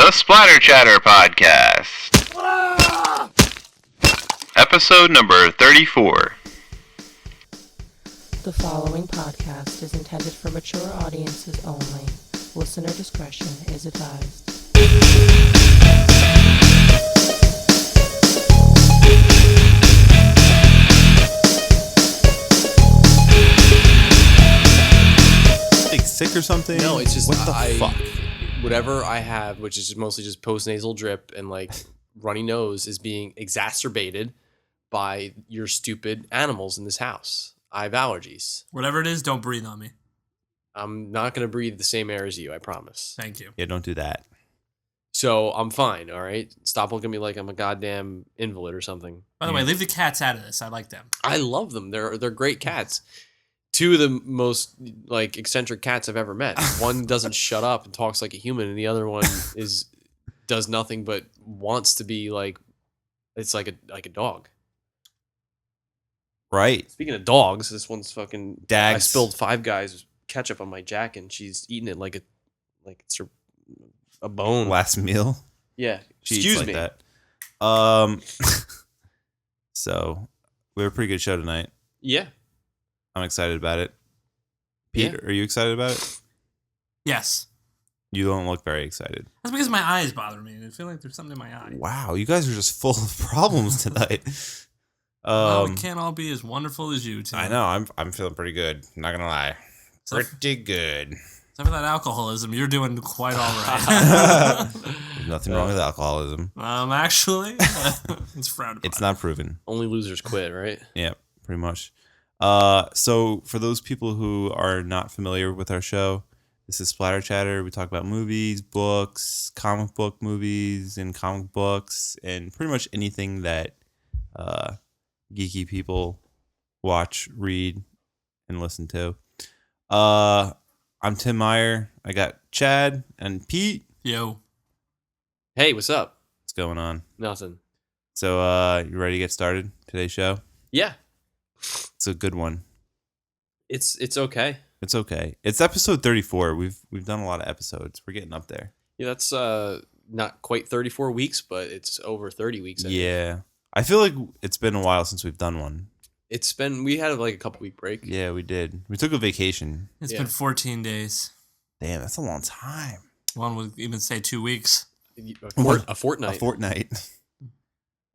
The Splatter Chatter Podcast. Episode number 34. The following podcast is intended for mature audiences only. Listener discretion is advised. Like sick or something? No, it's just what the fuck? Whatever I have, which is mostly just postnasal drip and like runny nose, is being exacerbated by your stupid animals in this house. I have allergies. Whatever it is, don't breathe on me. I'm not going to breathe the same air as you, I promise. Thank you. Yeah, don't do that. So I'm fine, all right? Stop looking at me like I'm a goddamn invalid or something. By the way, leave the cats out of this. I like them. I love them. They're great cats. Two of the most like eccentric cats I've ever met. One doesn't shut up and talks like a human, and the other one does nothing but wants to be like it's like a dog. Right. Speaking of dogs, this one's fucking Dags. I spilled Five Guys ketchup on my jacket, and she's eating it like it's a bone. Last meal. Yeah. She eats Excuse like me. that. So we have a pretty good show tonight. Yeah. I'm excited about it. Pete, Yeah. are you excited about it? Yes. You don't look very excited. That's because my eyes bother me. I feel like there's something in my eye. Wow, you guys are just full of problems tonight. Well, we can't all be as wonderful as you two. I know. I'm feeling pretty good. Not gonna lie. Except Pretty good. for that alcoholism, you're doing quite all right. There's nothing wrong with alcoholism. Actually, it's frowned upon. It's not proven. Only losers quit, right? Yeah, pretty much. So for those people who are not familiar with our show, this is Splatter Chatter. We talk about movies, books, comic book movies, and comic books, and pretty much anything that geeky people watch, read, and listen to. I'm Tim Meyer. I got Chad and Pete. Yo. Hey, what's up? What's going on? Nothing. So you ready to get started? Today's show? Yeah. It's a good one. It's okay. It's okay. It's episode 34. We've done a lot of episodes. We're getting up there. Yeah, that's not quite 34 weeks, but it's over 30 weeks. I think. Yeah. I feel like it's been a while since we've done one. We had like a couple week break. Yeah, we did. We took a vacation. It's Yeah. been 14 days. Damn, that's a long time. One would even say 2 weeks. A fortnight. A fortnight.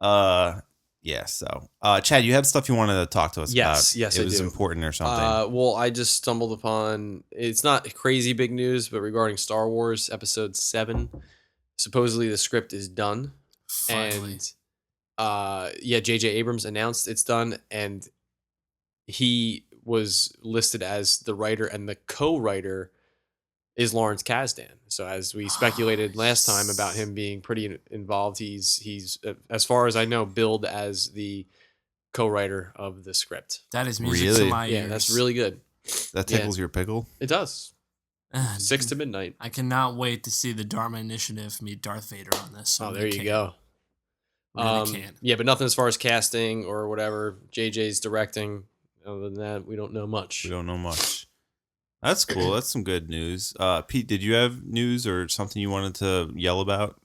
Yeah, so. Chad, you had stuff you wanted to talk to us about. Yes, It I was do. important or something. Well, I just stumbled upon, it's not crazy big news, but regarding Star Wars Episode 7, supposedly the script is done. Finally. And J.J. Abrams announced it's done, and he was listed as the writer, and the co-writer is Lawrence Kasdan. So as we speculated last time about him being pretty involved, he's as far as I know, billed as the co-writer of the script. That is music Really? to my ears. Yeah, that's really good. That tickles your pickle? It does. 6 to midnight. I cannot wait to see the Dharma Initiative meet Darth Vader on this. Oh, there you go. Really can't. Yeah, but nothing as far as casting or whatever. JJ's directing. Other than that, we don't know much. We don't know much. That's cool. That's some good news. Pete, did you have news or something you wanted to yell about?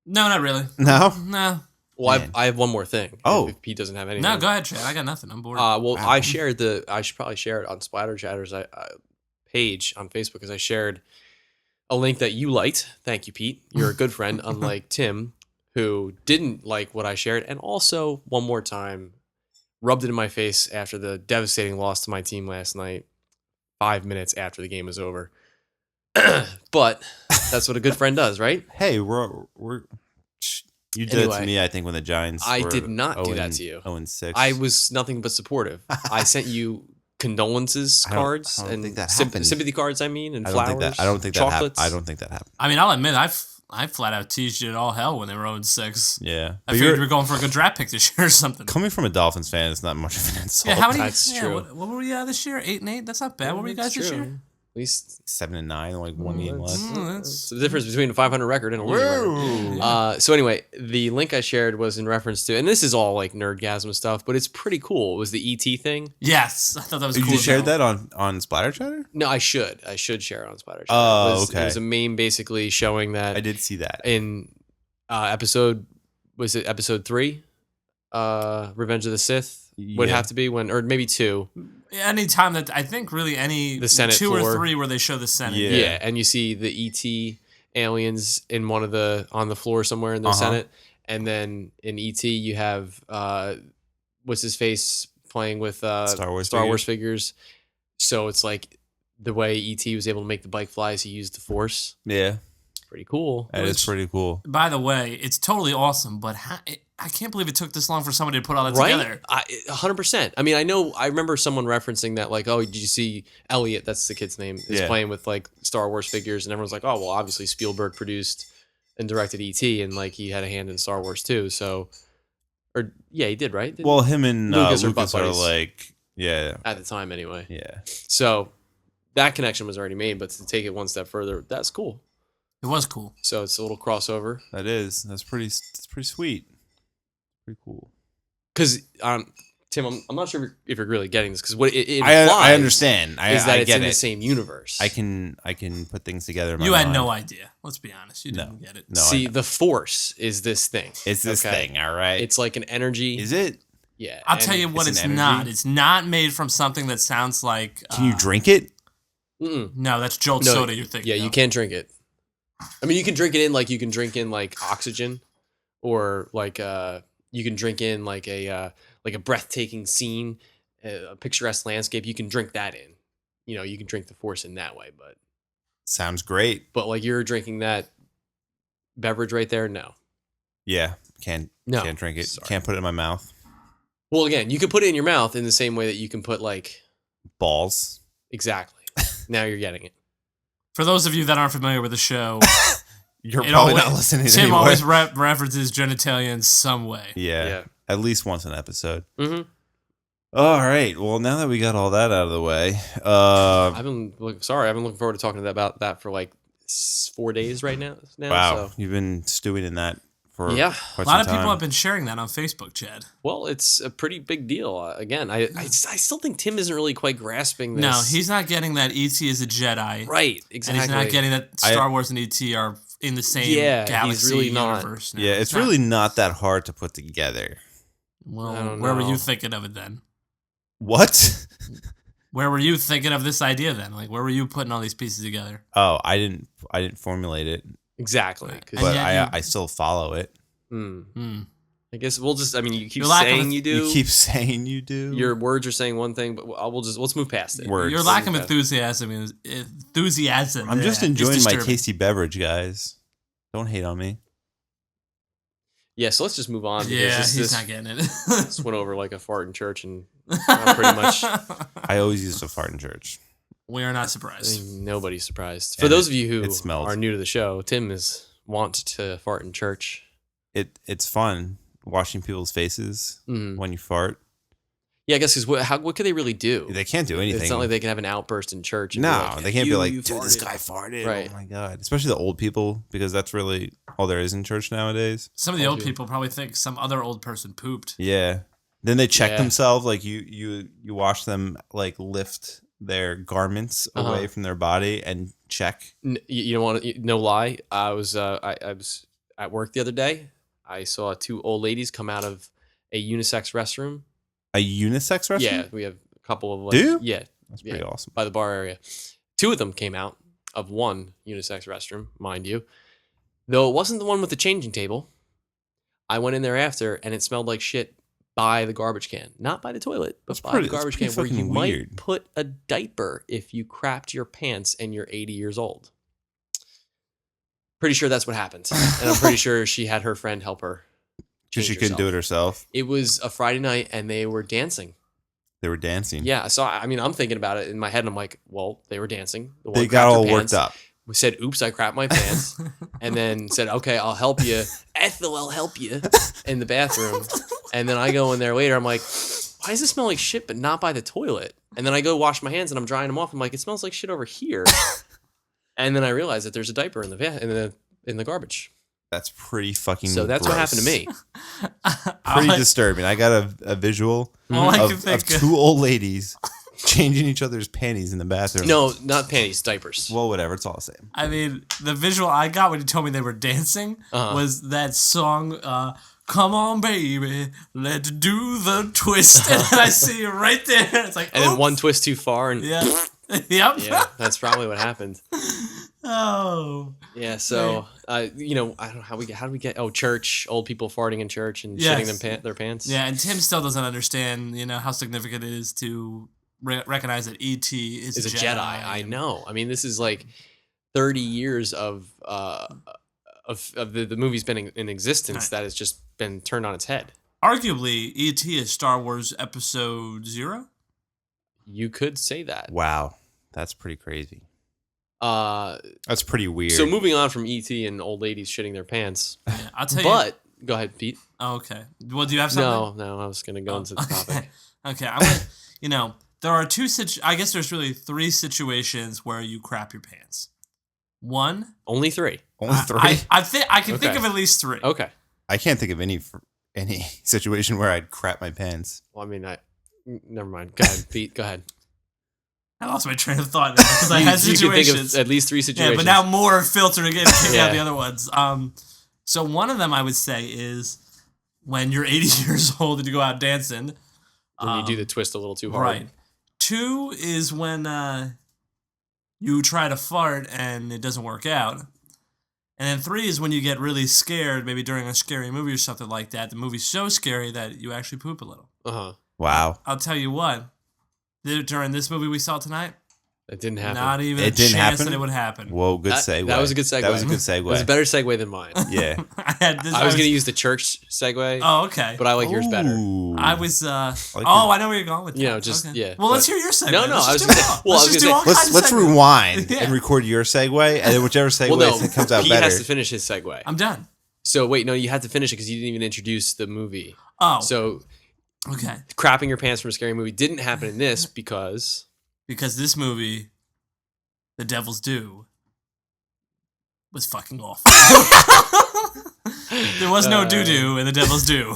No, not really. No? No. Well, Man. I have one more thing. Oh. If Pete doesn't have anything. No, go ahead, Chad. I got nothing. I'm bored. Well, Wow. I shared I should probably share it on Splatter Chatter's page on Facebook because I shared a link that you liked. Thank you, Pete. You're a good friend, unlike Tim, who didn't like what I shared, and also one more time rubbed it in my face after the devastating loss to my team last night, 5 minutes after the game was over. But that's what a good friend does, right? Hey, we're you did it Anyway, to me, I think, when the Giants I were did not do that 0 to you. 0-6. I was nothing but supportive. I sent you condolences I don't- cards I don't and think that happened. sympathy cards. I mean, and I flowers. don't think that happened. chocolates. I don't think that happened. I mean, I'll admit, I flat out teased you at all hell when they were 0-6. Yeah. I figured you were going for a good draft pick this year or something. Coming from a Dolphins fan is not much of an insult. Yeah, how many? That's true. What were we this year? 8-8. That's not bad. What were you guys That's this true. year? least 7 and 9, like one game left. it's the difference between a 500 record and a losing record. So anyway, the link I shared was in reference to, and this is all like nerdgasm stuff, but it's pretty cool. It was the ET thing. Yes, I thought that was cool. You shared though. that on Splatter Chatter? No, I should share it on Splatter. Oh, okay. It was a meme basically showing that I did see that. in episode 3, Revenge of the Sith would Yeah. have to be when, or maybe 2. Anytime that I think really any The Senate 2 floor. or 3 where they show the Senate. Yeah. Yeah, and you see the ET aliens in on the floor somewhere in the Senate, and then in ET you have what's his face playing with Star Wars figures. So it's like the way ET was able to make the bike fly is he used the Force. Yeah, Pretty cool. that is pretty cool. By the way, it's totally awesome, but I can't believe it took this long for somebody to put all that Right? together. 100%. I mean, I remember someone referencing that, like, oh, did you see Elliot? That's the kid's name. Is Yeah. playing with like Star Wars figures, and everyone's like, oh, well, obviously Spielberg produced and directed ET, and like he had a hand in Star Wars too. So, or yeah, he did, right? Well, him and Lucas Lucas, are butt are buddies. like, yeah, At the time, anyway. yeah. So that connection was already made, but to take it one step further, that's cool. It was cool. So it's a little crossover. That's pretty sweet. Pretty cool. Because Tim, I'm not sure if you're really getting this, because what it I implies understand. is that I it's get in it. the same universe. I can put things together. In my You had mind. no idea. Let's be honest. You No. didn't get it. No, See, the Force is this thing. it's this okay? thing. All right. It's like an energy. Is it? Yeah. I'll tell you what it's it's an energy? not. It's not made from something that sounds like... Can you drink it? Mm-mm. No, that's Jolt No, soda you're thinking Yeah, you of. can't drink it. I mean, you can drink it in like you can drink in like oxygen, or like you can drink in like a breathtaking scene, a picturesque landscape. You can drink that in. You know, you can drink the Force in that way, Sounds great. but like you're drinking that beverage right there. No. Yeah. Can't drink it. Sorry. Can't put it in my mouth. Well, again, you can put it in your mouth in the same way that you can put like Balls. exactly. Now you're getting it. For those of you that aren't familiar with the show, You're It probably always- not listening Tim anymore. always references genitalia in some way. yeah. Yeah. At least once an episode. Mm-hmm. All right. Well, now that we got all that out of the way, I've been looking forward to talking about that for like 4 days right now. wow, So. you've been stewing in that for Yeah. quite A lot some of people time. have been sharing that on Facebook, Chad. Well, it's a pretty big deal. Again, I still think Tim isn't really quite grasping this. No, he's not getting that E.T. is a Jedi. right. And Exactly. he's not getting that Star Wars and E.T. are in the same Yeah, he's galaxy really not. universe. now. Yeah, it's not. really not that hard to put together. I Well, don't where were know. you thinking of it then? What? Where were you thinking of this idea then? Like, where were you putting all these pieces together? Oh, I didn't formulate it, Exactly. 'Cause- but yet I still follow it. Hmm. I guess we'll just. I mean, you keep Your lack of saying a- you do. You keep saying you do. Your words are saying one thing, but let's move past it. Words. Your lack of Okay. enthusiasm I'm just is enjoying my disturbing. tasty beverage, guys. Don't hate on me. Yeah. So let's just move on. because Yeah, this, he's this, not getting it. this went over like a fart in church, and pretty much. I always used to fart in church. We are not I surprised. think nobody's surprised. For And those of you it who smells. are new to the show, Tim is wont to fart in church. It's fun watching people's faces Mhm. when you fart. Yeah, I guess because what could they really do? They can't do anything. It's not like they can have an outburst in church. And be No, like, they can't be "You like, dude, this farted." guy farted. Right. Oh my god. Especially the old people, because that's really all there is in church nowadays. Some of the Told old you. people probably think some other old person pooped. Yeah. Then they check Yeah. themselves, like you watch them like lift their garments Uh-huh. away from their body and check. You don't want to. No lie. I was at work the other day. I saw 2 old ladies come out of a unisex restroom. A unisex restroom? Yeah, we have a couple of. Like, Do you? Yeah, That's pretty awesome. by the bar area. 2 of them came out of one unisex restroom, mind you. Though it wasn't the one with the changing table. I went in there after, and it smelled like shit by the garbage can, not by the toilet, but That's by pretty- the garbage that's can, where pretty you fucking might weird. put a diaper if you crapped your pants and you're 80 years old. Pretty sure that's what happened, and I'm pretty sure she had her friend help her. Because she change couldn't do it herself. It was a Friday night, and they were dancing. They were dancing. Yeah, so I mean, I'm thinking about it in my head, and I'm like, well, they were dancing. The one They got crapped her all pants, worked up. We said, "Oops, I crapped my pants," and then said, "Okay, I'll help you, Ethel. I'll help you," in the bathroom. And then I go in there later. I'm like, "Why does it smell like shit, but not by the toilet?" And then I go wash my hands and I'm drying them off. I'm like, it smells like shit over here. And then I realize that there's a diaper in the garbage. That's pretty fucking So that's gross. what happened to me. Pretty disturbing. I got a visual All I can of think of. two old ladies changing each other's panties in the bathroom. No, not panties, diapers. Well, whatever. It's all the same. I mean, the visual I got when you told me they were dancing Uh-huh. was that song, Come On Baby, let's do the twist. And then I see you right there. It's like, And then oops. one twist too far and Yeah. Yep. yeah, that's probably what happened. Oh. Yeah, so I don't know how do we get church, old people farting in church and Yes. shitting their pants. Yeah, and Tim still doesn't understand, how significant it is to recognize that E.T. is Is a Jedi. I know. I mean, this is like 30 years of the movie's been in existence Right. that has just been turned on its head. Arguably, E.T. is Star Wars Episode 0. You could say that. Wow. That's pretty crazy. Uh, That's pretty weird. so moving on from E.T. and old ladies shitting their pants. Yeah, I'll tell you. But go ahead, Pete. Oh, okay. Well, do you have something? No, I was gonna go into the topic. Okay, I'm gonna, there are I guess there's really 3 situations where you crap your pants. One, Only 3. Only 3? I think I can think Okay. of at least 3. Okay. I can't think of any situation where I'd crap my pants. Well, I mean, never mind. Go ahead, Pete. Go ahead. I lost my train of thought now because I had You can think situations. of at least 3 situations. Yeah, but now more filtering in out Yeah. the other ones. So one of them I would say is when you're 80 years old and you go out dancing. when you do the twist a little too hard. Right. 2 is when you try to fart and it doesn't work out. And then 3 is when you get really scared, maybe during a scary movie or something like that. The movie's so scary that you actually poop a little. Uh-huh. Wow. I'll tell you what, during this movie we saw tonight, It didn't happen. not even It a didn't chance happen? that it would happen. Whoa, good segue. That was a good segue. That was a good It was a segue. better segue than mine. Yeah. I I was going to use the church segue, Oh, okay. but I like yours better. Ooh. I was. like I know where you're going with that. You know, just- Okay. yeah, Well, let's but- hear your segue. No, no, Let's I was just do gonna it say- all. well, I Let's was just gonna do all say- kinds Let's of segues. rewind Yeah. and record your segue, and then whichever segue Well, no, comes out Pete better. has to finish his segue. I'm done. So wait, no, you had to finish it because you didn't even introduce the movie. Oh, So okay. crapping your pants from a scary movie didn't happen in this because Because this movie, The Devil's Due, was fucking awful. There was no doo-doo in The Devil's Due.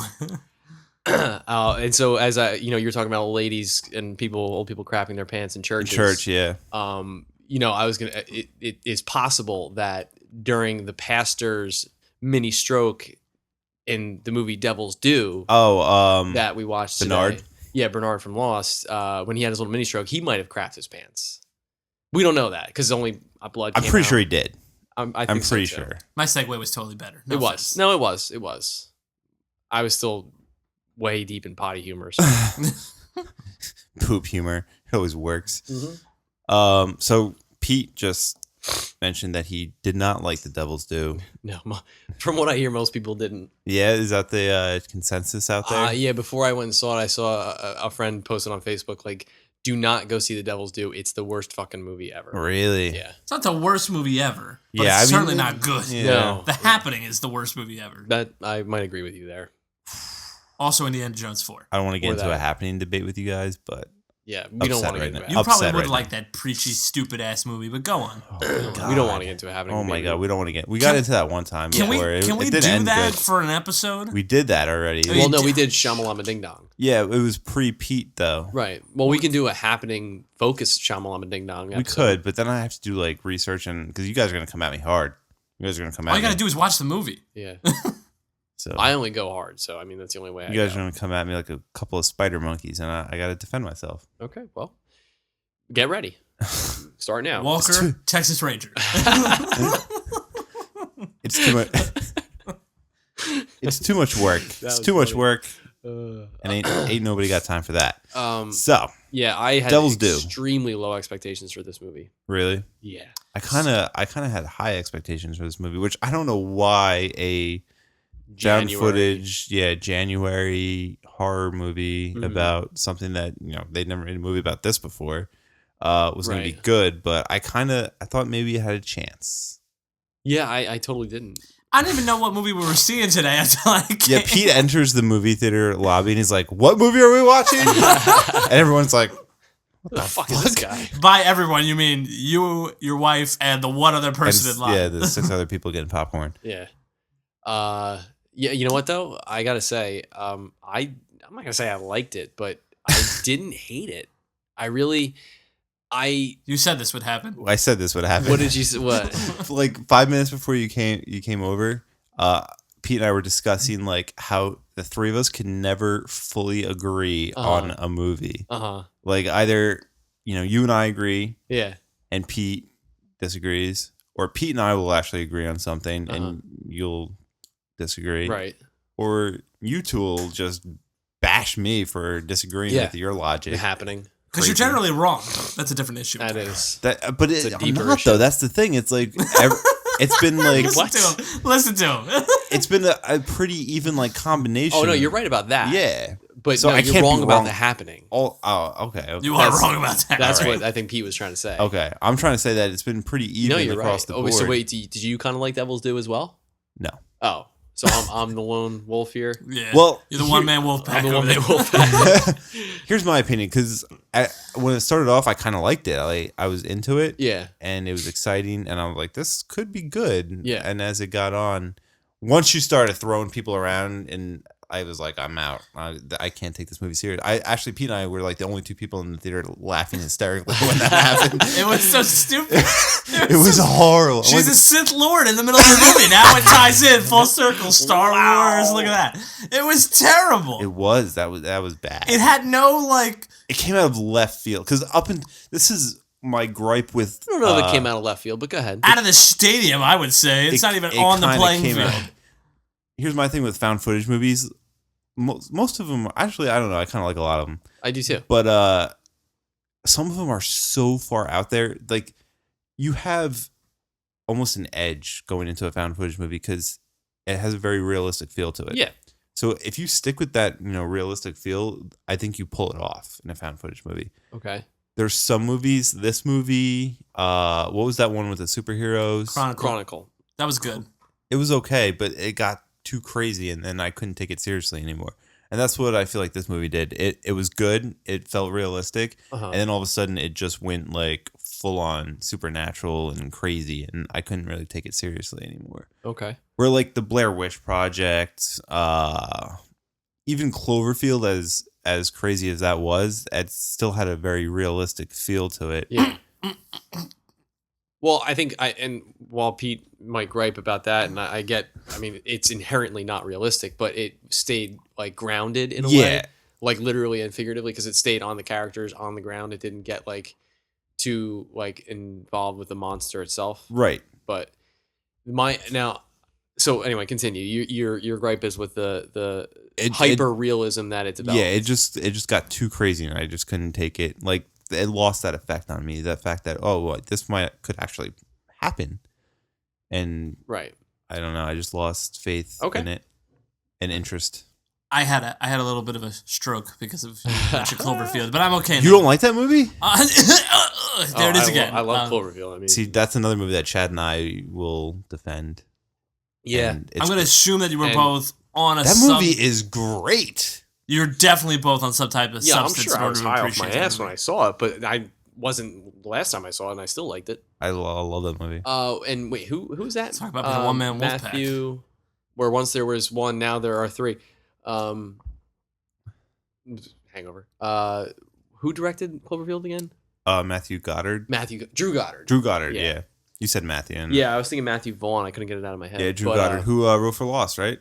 and so as you're talking about old ladies and old people crapping their pants in churches. Church, yeah. I was gonna. It is possible that during the pastor's mini stroke in the movie Devil's Due Oh, that we watched Bernard? today, yeah, Bernard from Lost, when he had his little mini stroke, he might have crapped his pants. We don't know that because only blood. I'm came pretty out. sure he did. I I'm think so, pretty too. sure. My segue was totally better. No It was. offense. No, it was. It was. I was still way deep in potty humor. So. Poop humor. It always works. Mm-hmm. So Pete just mentioned that he did not like The Devil's Due. No, from what I hear, most people didn't. Yeah, is that the consensus out there? Yeah, before I went and saw it, I saw a friend posted on Facebook, like, do not go see The Devil's Due. It's the worst fucking movie ever. Really? Yeah. It's not the worst movie ever, but Yeah, it's I mean, certainly not good. Yeah. No. The Happening is the worst movie ever. That I might agree with you there. Also, Indiana Jones 4. I don't want to get Or into that. a happening debate with you guys, but Yeah, we don't Upset want to right get into now. it. You Upset probably would right like that preachy, stupid ass movie, but go on. We don't want to get into it happening. oh my maybe. god, we don't want to get. We got into that one time. Can we before. It do didn't end that good. for an episode? We did that already. Oh, Well, no, did- we did Shamalama Ding Dong. Yeah, it was pre-Pete though. Right. Well, we can do a happening focused Shamalama Ding Dong. We episode. could, but then I have to do like research and because you guys are gonna come at me hard. You guys are gonna come All at you gotta me. do is watch the movie. Yeah. So I only go hard, so I mean that's the only way I you guys go. are gonna come at me like a couple of spider monkeys, and I gotta defend myself. Okay, well, get ready. Start now. Walker, Texas Ranger. It's too much. It's too much work. It's was too much funny. work, and ain't nobody got time for that. So Yeah, I had Devil's Due. extremely low expectations for this movie. really, Yeah. I kind of had high expectations for this movie, which I don't know why a found footage, January horror movie Mhm. about something that they'd never made a movie about this before was going to be Right. good, but I thought maybe it had a chance. Yeah, I totally didn't. I didn't even know what movie we were seeing today until I came. Yeah, Pete enters the movie theater lobby and he's like, "What movie are we watching?" And everyone's like, What the fuck is this guy? By everyone, you mean you, your wife, and the one other person And in line. yeah, the 6 other people getting popcorn. Yeah. Yeah. You know what though? I gotta say, I'm not gonna say I liked it, but I didn't hate it. You said this would happen. I said this would happen. What did you say? What? Like 5 minutes before you came over, Pete and I were discussing like how the three of us can never fully agree on a movie. Like either you and I agree, Yeah. and Pete disagrees, or Pete and I will actually agree on something and you'll disagree, Right. or you two will just bash me for disagreeing with your logic. Happening. Because you're generally wrong. That's a different issue. That is. But It's a I'm deeper not issue. though. That's the thing. It's like it's been like Listen to him. it's been a pretty even like combination. Oh no, you're right about that. Yeah, But So no, I you're can't be wrong about wrong. the happening. Oh, okay. You are That's- wrong about that. That's Alright. what I think Pete was trying to say. Okay, I'm trying to say that it's been pretty even No, you're across right. the Oh, board. so wait, did you kind of like Devil's Due as well? No. Oh, so I'm the lone wolf here. Yeah. Well, You're the one man wolf pack. I'm the over one man there. wolf pack. Here's my opinion, because when it started off, I kind of liked it. I was into it. Yeah. And it was exciting, and I was like, this could be good. Yeah. And as it got on, once you started throwing people around, and I was like, I'm out. I can't take this movie serious. Pete and I were like the only two people in the theater laughing hysterically when that happened. It was so stupid. It was horrible. She's a Sith Lord in the middle of the movie. Now it ties in full circle. Star Wars. Look at that. It was terrible. It was that was bad. It had no like. It came out of left field because this is my gripe with. I don't know if it came out of left field, but go ahead. Out of the stadium, I would say. It's not even on the kinda playing came field. out. Here's my thing with found footage movies. Most of them, actually, I don't know. I kind of like a lot of them, I do too. but some of them are so far out there. Like you have almost an edge going into a found footage movie because it has a very realistic feel to it. Yeah. So if you stick with that, realistic feel, I think you pull it off in a found footage movie. Okay. There's some movies. This movie, what was that one with the superheroes? Chronicle. That was good. It was okay, but it got too crazy, and then I couldn't take it seriously anymore. And that's what I feel like this movie did. It was good. It felt realistic, and then all of a sudden, it just went like full on supernatural and crazy, and I couldn't really take it seriously anymore. Okay. Where like the Blair Witch Project, even Cloverfield, as crazy as that was, it still had a very realistic feel to it. Yeah. Well, I think while Pete might gripe about that, and I get, it's inherently not realistic, but it stayed like grounded in a way, like literally and figuratively, because it stayed on the characters on the ground. It didn't get like too like involved with the monster itself. Right. But so anyway, continue. Your gripe is with the hyper realism that it developed. Yeah, it just got too crazy, and I just couldn't take it. Like it lost that effect on me. That fact that this could actually happen, and right. I don't know. I just lost faith in it and interest. I had a little bit of a stroke because of Cloverfield, but I'm okay now. You don't like that movie? There it is again. I love Cloverfield. See, that's another movie that Chad and I will defend. Yeah, I'm going to assume that you were both on a. That movie is great. You're definitely both on some type of substance. I'm sure I was in order to high off my appreciate ass that when I saw it, but I wasn't the last time I saw it, and I still liked it. I love that movie. And wait, who's that? Talk about being a one-man wolf pack. Matthew, where once there was one, now there are three. Hangover. Who directed Cloverfield again? Matthew Goddard. Drew Goddard. Drew Goddard. Yeah. You said Matthew. Yeah, I was thinking Matthew Vaughn. I couldn't get it out of my head. Yeah, Drew Goddard, who wrote for Lost, right?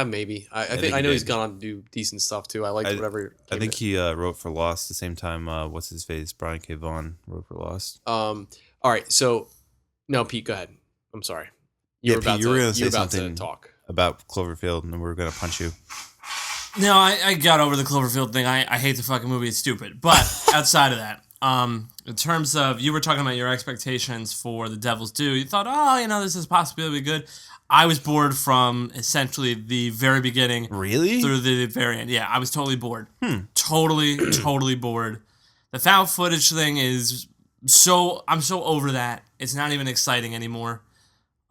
Maybe. I know he's gone on to do decent stuff too. I liked whatever. I think he wrote for Lost the same time. What's his face? Brian K. Vaughan wrote for Lost. All right. So, no, Pete, go ahead. I'm sorry. You were going to say something to talk about Cloverfield, and we were going to punch you. No, I got over the Cloverfield thing. I hate the fucking movie. It's stupid. But outside of that, in terms of, you were talking about your expectations for The Devil's Due. You thought, this is possibly be good. I was bored from essentially the very beginning. Really? Through the very end. Yeah, I was totally bored. Totally bored. The found footage thing is I'm so over that. It's not even exciting anymore.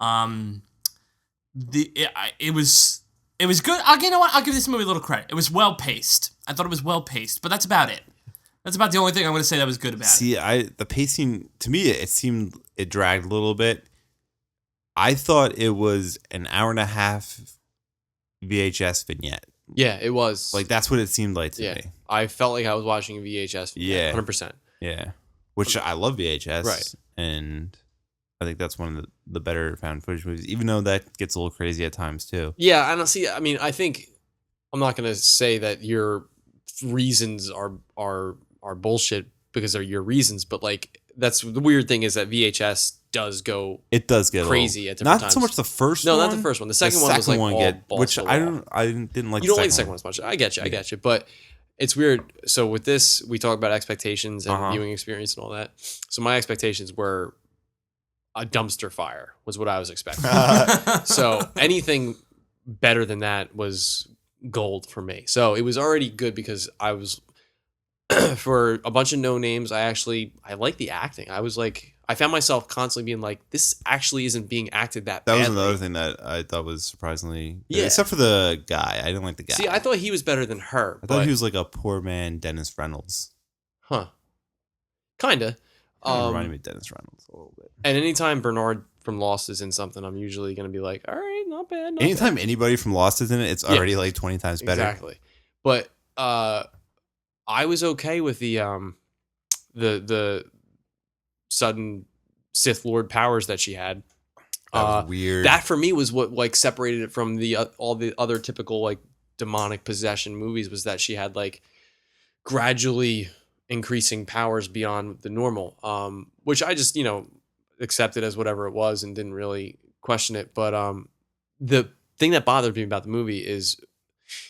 It was good. You know what? I'll give this movie a little credit. It was well paced. I thought it was well paced, but that's about it. That's about the only thing I'm going to say that was good about it. See, the pacing to me, it seemed it dragged a little bit. I thought it was an hour and a half VHS vignette. Yeah, it was. Like that's what it seemed like to me. I felt like I was watching a VHS. Yeah, 100%. Yeah, which I love VHS. Right. And I think that's one of the better found footage movies, even though that gets a little crazy at times too. Yeah, and I mean, I think I'm not going to say that your reasons are bullshit because they're your reasons, but like that's the weird thing is that VHS does go crazy at different times. Not so much the first one. No, not the first one. The second one was like all which I didn't like. You don't like the second one as much. I get you. But it's weird. So with this, we talk about expectations and viewing experience and all that. So my expectations were a dumpster fire was what I was expecting. So anything better than that was gold for me. So it was already good because I was for a bunch of no names. I like the acting. I found myself constantly being like, this actually isn't being acted that badly. That was another thing that I thought was surprisingly good. Yeah. Except for the guy. I didn't like the guy. See, I thought he was better than her. I thought he was like a poor man Dennis Reynolds. Huh. Kinda. Reminded me of Dennis Reynolds a little bit. And anytime Bernard from Lost is in something, I'm usually going to be like, all right, not bad. Anytime anybody from Lost is in it, it's already like 20 times better. Exactly. But I was okay with the sudden Sith Lord powers that she had. That was weird. That for me was what like separated it from all the other typical like demonic possession movies was that she had like gradually increasing powers beyond the normal, which I just accepted as whatever it was and didn't really question it. But the thing that bothered me about the movie is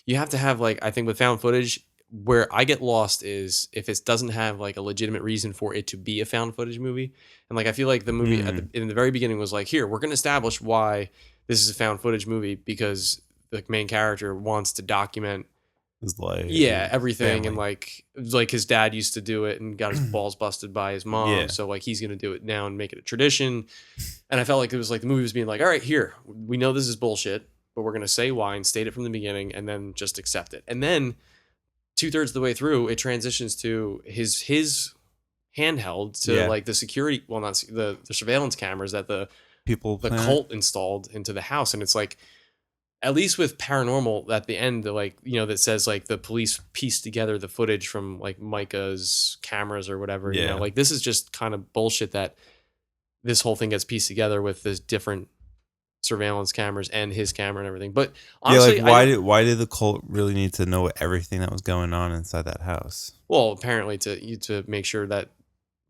you have to have like, I think with found footage, where I get lost is if it doesn't have like a legitimate reason for it to be a found footage movie. And like I feel like the movie in the very beginning was like, here, we're going to establish why this is a found footage movie because the main character wants to document his life, everything, family. and like his dad used to do it and got his balls busted by his mom, so like he's gonna do it now and make it a tradition. And I felt like it was like the movie was being like, all right, here, we know this is bullshit, but we're gonna say why and state it from the beginning, and then just accept it. And then 2/3 of the way through, it transitions to his handheld to like the security, well, not the surveillance cameras that the cult installed into the house, and it's like. At least with Paranormal at the end, like, that says like the police pieced together the footage from like Micah's cameras or whatever, like this is just kind of bullshit that this whole thing gets pieced together with this different surveillance cameras and his camera and everything. But honestly, why did the cult really need to know everything that was going on inside that house? Well, apparently to make sure that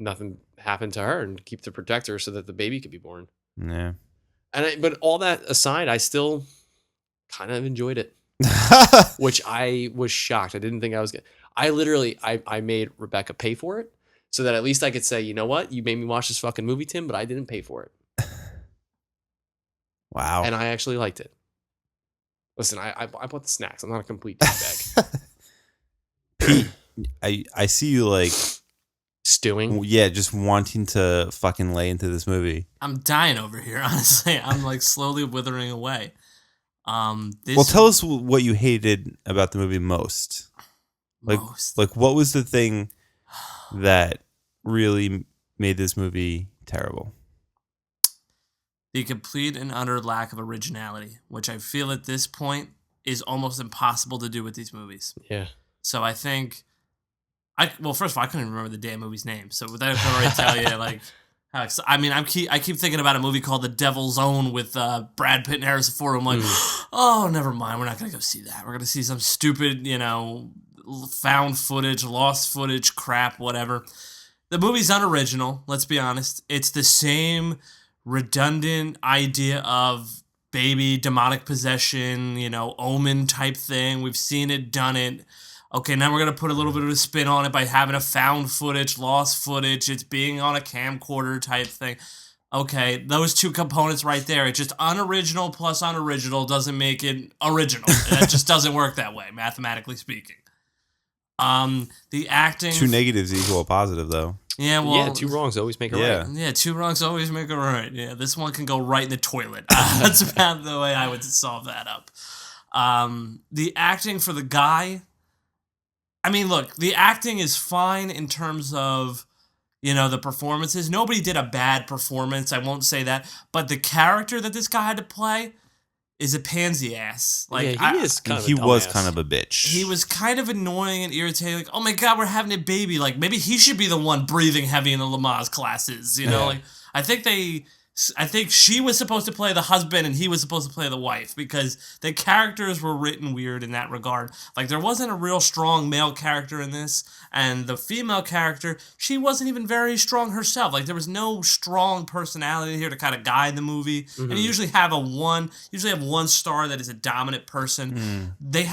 nothing happened to her and keep to protect her so that the baby could be born. Yeah. But all that aside, I still kind of enjoyed it, which I was shocked. I didn't think I was gonna. I made Rebecca pay for it so that at least I could say, you know what, you made me watch this fucking movie, Tim, but I didn't pay for it. Wow. And I actually liked it. Listen, I bought the snacks. I'm not a complete douchebag. Pete, I see you like stewing. Yeah, just wanting to fucking lay into this movie. I'm dying over here, honestly. I'm like slowly withering away. Well, tell us what you hated about the movie most. Like what was the thing that really made this movie terrible? The complete and utter lack of originality, which I feel at this point is almost impossible to do with these movies. Yeah. So I think, first of all, I couldn't even remember the damn movie's name. So that would already tell you, like, I keep thinking about a movie called The Devil's Own with Brad Pitt and Harrison Ford. I'm like, oh, never mind. We're not going to go see that. We're going to see some stupid, found footage, lost footage, crap, whatever. The movie's unoriginal, let's be honest. It's the same redundant idea of baby demonic possession, omen type thing. We've seen it, done it. Okay, now we're going to put a little bit of a spin on it by having a found footage, lost footage. It's being on a camcorder type thing. Okay, those two components right there. It's just unoriginal plus unoriginal doesn't make it original. It just doesn't work that way, mathematically speaking. The acting... Two negatives equal a positive, though. Yeah, well... Yeah, two wrongs always make a right. Yeah, two wrongs always make a right. Yeah, this one can go right in the toilet. That's about the way I would solve that up. The acting for the guy... I mean, look, the acting is fine in terms of, the performances. Nobody did a bad performance. I won't say that. But the character that this guy had to play is a pansy ass. Like, yeah, he is kind of a He was dumbass. kind of a bitch. he was kind of annoying and irritating. Like, oh my God, we're having a baby. Like, maybe he should be the one breathing heavy in the Lamaze classes. Like, I think she was supposed to play the husband and he was supposed to play the wife because the characters were written weird in that regard. Like, there wasn't a real strong male character in this, and the female character, she wasn't even very strong herself. Like, there was no strong personality here to kind of guide the movie. Mm-hmm. And you usually have one star that is a dominant person. They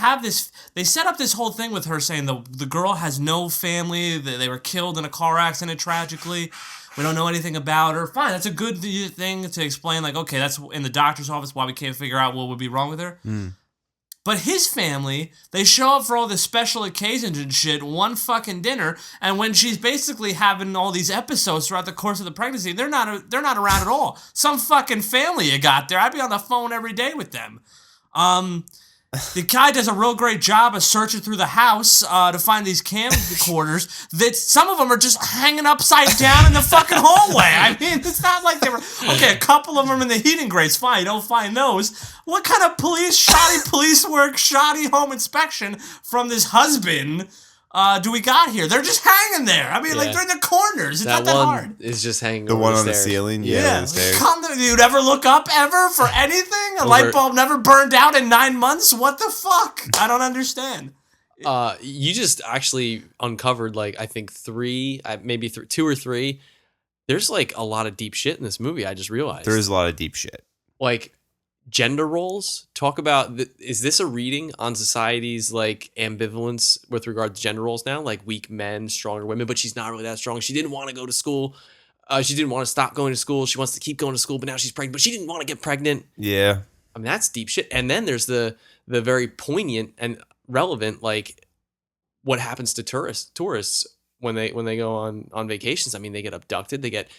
set up this whole thing with her saying the girl has no family, they were killed in a car accident tragically. We don't know anything about her. Fine, that's a good thing to explain. Like, okay, that's in the doctor's office why we can't figure out what would be wrong with her. But his family, they show up for all the special occasions and shit, one fucking dinner, and when she's basically having all these episodes throughout the course of the pregnancy, they're not around at all. Some fucking family you got there. I'd be on the phone every day with them. The guy does a real great job of searching through the house to find these camcorders that some of them are just hanging upside down in the fucking hallway. I mean, it's not like they were... Okay, a couple of them in the heating grates, fine, you don't find those. What kind of shoddy police work, shoddy home inspection from this husband do we got here? They're just hanging there. I mean, like, they're in the corners. It's not that one hard. is just hanging the over one on the stairs. ceiling. Yeah. The stairs. You'd ever look up ever for anything? A light bulb never burned out in 9 months? What the fuck? I don't understand. You just actually uncovered, like, I think maybe two or three. There's, like, a lot of deep shit in this movie, I just realized. There is a lot of deep shit. Like, gender roles. Talk about, is this a reading on society's, like, ambivalence with regard to gender roles now? Like, weak men, stronger women, but she's not really that strong. She didn't want to go to school. She didn't want to stop going to school. She wants to keep going to school, but now she's pregnant, but she didn't want to get pregnant. Yeah. I mean, that's deep shit. And then there's the very poignant and relevant, like, what happens to tourists when they go on vacations. I mean, they get abducted, they get,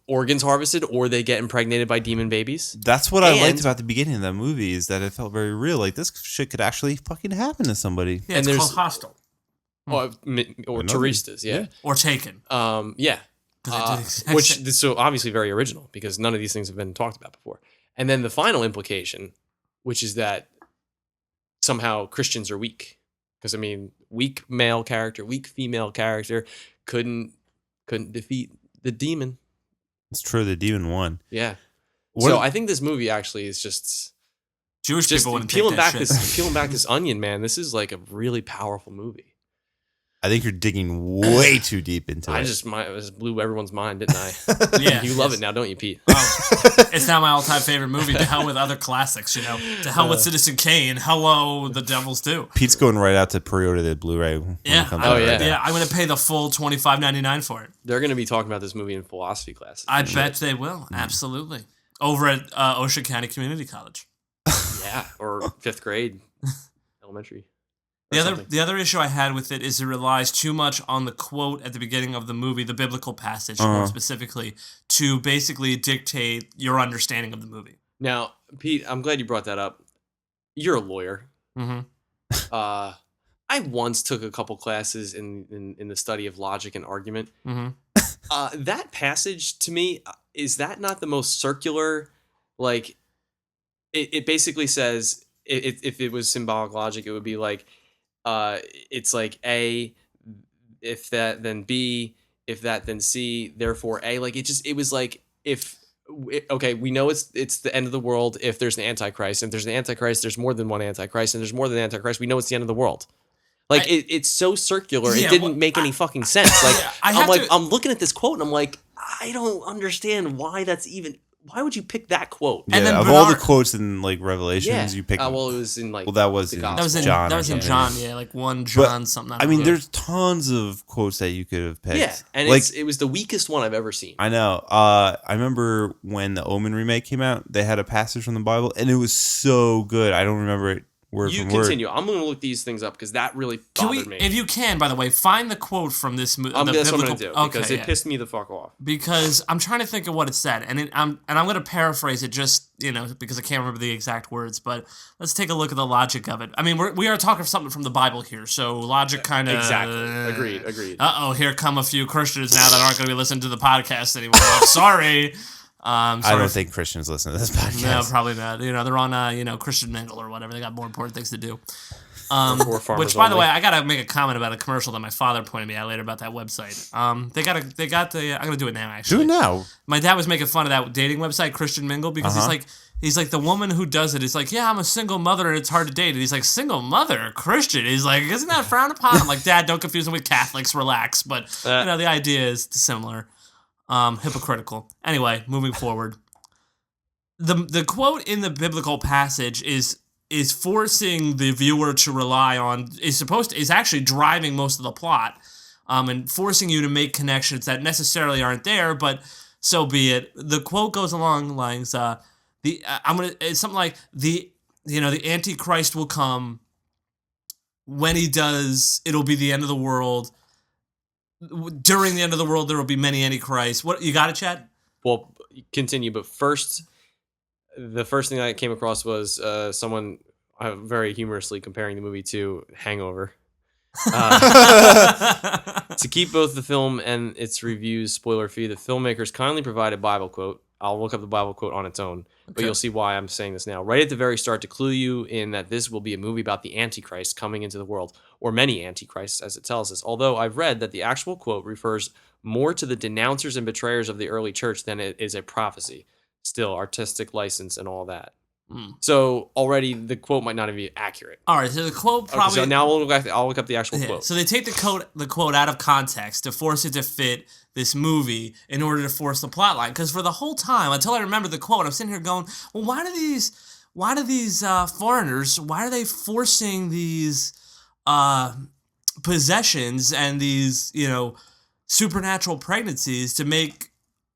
organs harvested, or they get impregnated by demon babies. That's what I liked about the beginning of that movie, is that it felt very real. Like, this shit could actually fucking happen to somebody. Yeah, And it's there's- called Hostel. Or touristas, yeah. Or Taken. Yeah. 'Cause it Which is so obviously very original because none of these things have been talked about before. And then the final implication, which is that somehow Christians are weak. Because, I mean, weak male character, weak female character couldn't defeat the demon. It's true, the demon won. Yeah. What- So I think this movie actually is just Jewish people wouldn't peeling take that back shit. peeling back this onion, man. This is like a really powerful movie. I think you're digging way too deep into I it. just blew everyone's mind, didn't I? Yeah. You love it now, don't you, Pete? It's not my all-time favorite movie. To hell with other classics, To hell with Citizen Kane. Hello, The Devil's Due. Pete's going right out to pre-order the Blu-ray. When Yeah. it comes Oh, out yeah. right now. Yeah, I'm going to pay the full $25.99 for it. They're going to be talking about this movie in philosophy classes. I bet they will. Absolutely. Over at Ocean County Community College. Yeah, or fifth grade, elementary. The other issue I had with it is it relies too much on the quote at the beginning of the movie, the biblical passage, more specifically, to basically dictate your understanding of the movie. Now, Pete, I'm glad you brought that up. You're a lawyer. Mm-hmm. I once took a couple classes in the study of logic and argument. Mm-hmm. That passage, to me, is that not the most circular? Like, it basically says, if it was symbolic logic, it would be like, it's like A, if that, then B, if that, then C, therefore A. Like, it was like, okay, we know it's the end of the world if there's an Antichrist. If there's an Antichrist, there's more than one Antichrist. And there's more than an Antichrist, we know it's the end of the world. Like, it's so circular. Yeah, it didn't make any fucking sense. Like, I'm looking at this quote and I'm like, I don't understand why that's even... Why would you pick that quote? Yeah, And then of all the Bernard- quotes in like Revelations, you pick. Well, it was in like. Well, that was in the That was in John. That or was in something. John, yeah, like 1 John something. I mean, know. there's tons of quotes that you could have picked. Yeah, and like, it was the weakest one I've ever seen. I know. I remember when the Omen remake came out, they had a passage from the Bible, and it was so good. I don't remember it word You from word. continue. I'm going to look these things up because that really bothered me. If you can, by the way, find the quote from this movie. That's what I'm going to do because it pissed me the fuck off. Because I'm trying to think of what it said, and I'm going to paraphrase it just because I can't remember the exact words. But let's take a look at the logic of it. I mean, we are talking something from the Bible here, so logic kind of exactly. Agreed. Here come a few Christians now that aren't going to be listening to the podcast anymore. I'm sorry. I don't think Christians listen to this podcast. No, probably not. They're on Christian Mingle or whatever. They got more important things to do. Which, by the way, I gotta make a comment about a commercial that my father pointed me out later about that website. They got the. I'm gonna do it now. Actually, do it now. My dad was making fun of that dating website, Christian Mingle, because he's like the woman who does it is like, yeah, I'm a single mother and it's hard to date. And he's like, single mother, Christian. He's like, isn't that frowned upon? I'm like, Dad, don't confuse them with Catholics. Relax. But the idea is similar. Hypocritical. Anyway, moving forward. The quote in the biblical passage is forcing the viewer to rely on is actually driving most of the plot, and forcing you to make connections that necessarily aren't there, but so be it. The quote goes along the lines, it's something like the Antichrist will come. When he does, it'll be the end of the world. During the end of the world, there will be many Antichrists. What, you got it, Chad? Well, continue, but first, the first thing I came across was someone very humorously comparing the movie to Hangover. To keep both the film and its reviews spoiler-free, the filmmakers kindly provide a Bible quote. I'll look up the Bible quote on its own, but you'll see why I'm saying this now. Right at the very start to clue you in that this will be a movie about the Antichrist coming into the world, or many Antichrists, as it tells us. Although I've read that the actual quote refers more to the denouncers and betrayers of the early church than it is a prophecy. Still, artistic license and all that. So already the quote might not even be accurate. All right, so the quote probably. So now I'll look up the actual quote. So they take the quote out of context to force it to fit this movie in order to force the plot line. Because for the whole time, until I remember the quote, I'm sitting here going, well, why do these foreigners? Why are they forcing these possessions and these supernatural pregnancies to make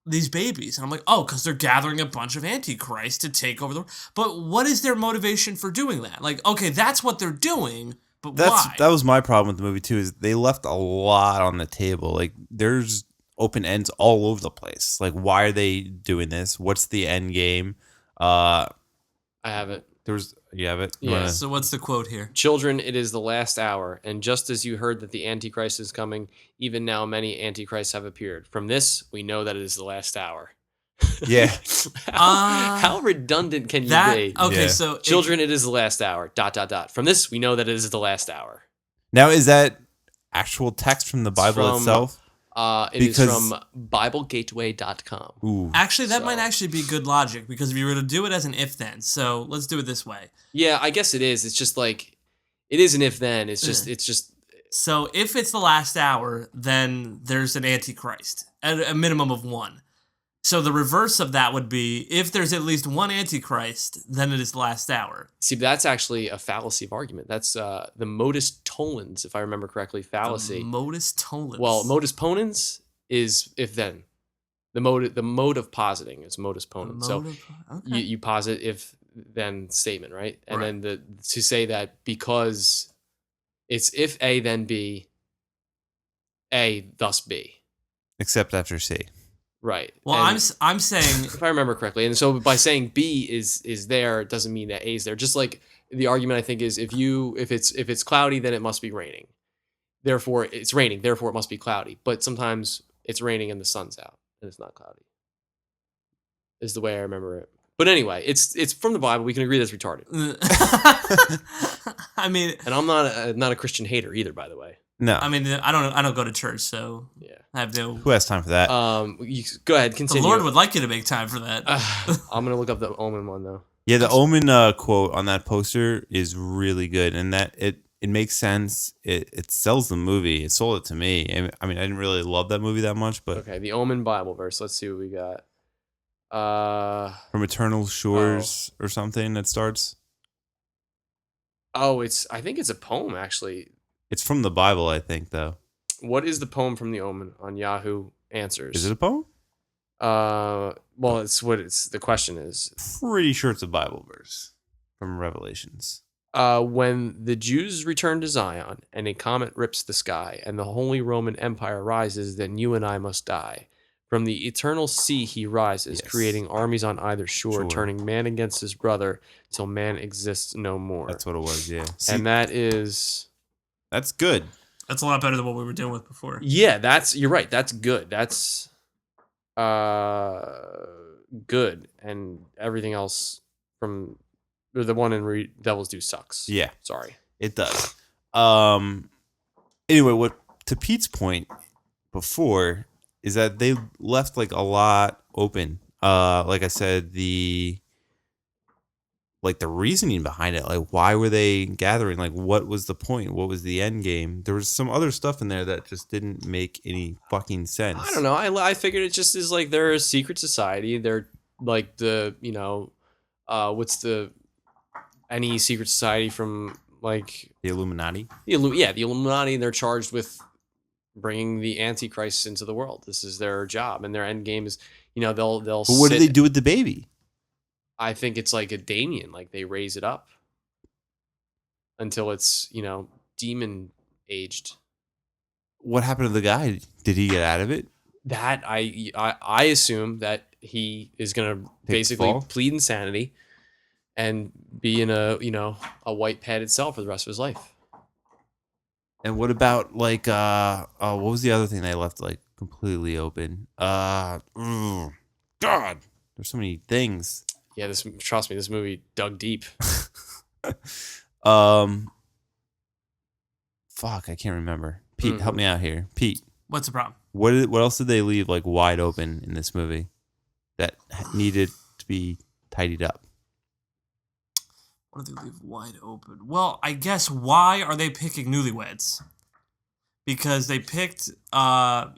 these babies? And I'm like, because they're gathering a bunch of antichrists to take over the world. But what is their motivation for doing that? Like, okay, that's what they're doing, but why? That was my problem with the movie too, is they left a lot on the table. Like, there's open ends all over the place. Like, why are they doing this? What's the end game? I have it. You have it? Yeah. So what's the quote here? Children, it is the last hour, and just as you heard that the Antichrist is coming, even now many Antichrists have appeared. From this, we know that it is the last hour. Yeah. How redundant can you be? Okay, Yeah. so Children, it is the last hour. ... From this, we know that it is the last hour. Now, is that actual text from the Bible from, itself? It is from BibleGateway.com. Ooh. Actually, that might actually be good logic, because if you were to do it as an if-then, so let's do it this way. Yeah, I guess it is. It's just like, it is an if-then. It's just. So if it's the last hour, then there's an Antichrist, at a minimum of one. So the reverse of that would be, if there's at least one Antichrist, then it is the last hour. See, that's actually a fallacy of argument. That's the modus tollens, if I remember correctly, fallacy. The modus tollens. Well, modus ponens is if then. The mode of positing is modus ponens. So okay. you posit if then statement, right? And then to say that because it's if A then B, A thus B. Except after C. Right. Well, and I'm saying, if I remember correctly, and so by saying B is there, it doesn't mean that A is there. Just like the argument I think is if it's cloudy, then it must be raining. Therefore, it's raining. Therefore, it must be cloudy. But sometimes it's raining and the sun's out and it's not cloudy. Is the way I remember it. But anyway, it's from the Bible. We can agree that's retarded. I mean, and I'm not a Christian hater either, by the way. No. I mean, I don't go to church, so yeah. I have no. Who has time for that? You go ahead, continue. The Lord would like you to make time for that. I'm gonna look up the Omen one though. Yeah, the Omen quote on that poster is really good, and that it makes sense. It sells the movie. It sold it to me. I mean, I didn't really love that movie that much, but okay, the Omen Bible verse. Let's see what we got. From Eternal Shores or something that starts. Oh, I think it's a poem actually. It's from the Bible, I think, though. What is the poem from the Omen on Yahoo Answers? Is it a poem? Well, it's the question is. Pretty sure it's a Bible verse from Revelations. When the Jews return to Zion and a comet rips the sky and the Holy Roman Empire rises, then you and I must die. From the eternal sea he rises, Yes. creating armies on either shore, Sure. turning man against his brother till man exists no more. That's what it was. Yeah. See, And that is, that's good. That's a lot better than what we were dealing with before. yeah, you're right. That's good. That's good. And everything else from the one in Devil's Due sucks. Yeah, Sorry. it does. Anyway, what to Pete's point before is that they left like a lot open. Like I said, the reasoning behind it, like why were they gathering? Like what was the point? What was the end game? There was some other stuff in there that just didn't make any fucking sense. I don't know. I figured it just is like they're a secret society. They're like the, what's any secret society from like The Illuminati. the Illuminati, and they're charged with bringing the Antichrist into the world. This is their job, and their end game is, they'll. But what do they do with the baby? I think it's like a Damien, like they raise it up until it's demon aged. What happened to the guy? Did he get out of it? That I assume that he is gonna basically fall? plead insanity and be in a white padded cell for the rest of his life. And what about like what was the other thing they left like completely open? God, there's so many things. Yeah, trust me, this movie dug deep. Fuck, I can't remember. Pete, help me out here. Pete, What's the problem? what else did they leave like wide open in this movie that needed to be tidied up? What do they leave wide open? Well, I guess why are they picking newlyweds? Because they picked the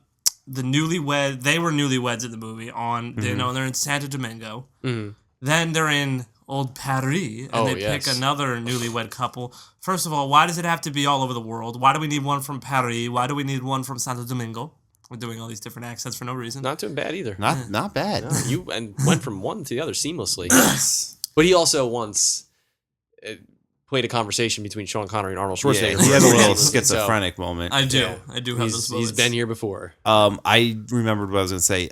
newlywed. They were newlyweds in the movie. They're in Santo Domingo. Mm-hmm. Then they're in Old Paris, and they pick another newlywed couple. First of all, why does it have to be all over the world? Why do we need one from Paris? Why do we need one from Santo Domingo? We're doing all these different accents for no reason. Not too bad either. Not bad. No, you went from one to the other seamlessly. Yes. But he also once played a conversation between Sean Connery and Arnold Schwarzenegger. He had a little So, schizophrenic moment. I do. yeah, I do have those moments. he's been here before. I remembered what I was going to say.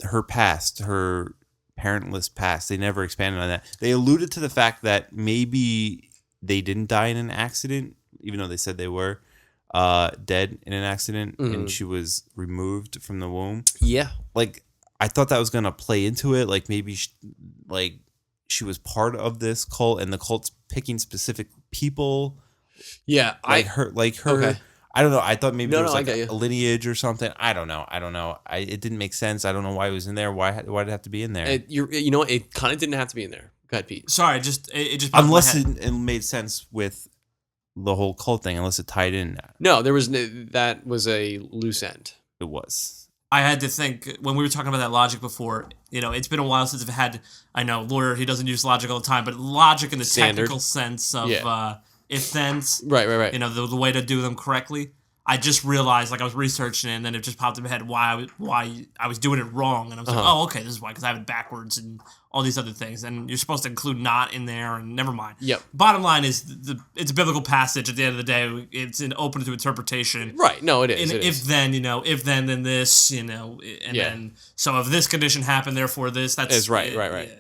Her past, her parentless past, they never expanded on that. They alluded to the fact that maybe they didn't die in an accident, even though they said they were dead in an accident, and she was removed from the womb. Yeah. Like, I thought that was going to play into it. Like, maybe she was part of this cult, and the cult's picking specific people. Yeah. Her. Okay. I don't know. I thought maybe there was I like get you. a lineage or something. I don't know. It didn't make sense. I don't know why it was in there. Why did it have to be in there? It kind of didn't have to be in there. Go ahead, Pete. Sorry, it just popped in my Unless head. it made sense with the whole cult thing. Unless it tied in. No, that was a loose end. It was. I had to think when we were talking about that logic before. It's been a while since I've had. I know lawyer. He doesn't use logic all the time, but logic in the Standard. technical sense of if-thens. Right. The way to do them correctly. I just realized, like I was researching it, and then it just popped in my head why I was doing it wrong, and I was like, oh, okay, this is why, because I have it backwards and all these other things, and you're supposed to include not in there, and never mind. Yep. Bottom line is, it's a biblical passage. At the end of the day, it's open to interpretation. Right. No, it is. And it is. if then this, then so if this condition happened, therefore this. That's It's right.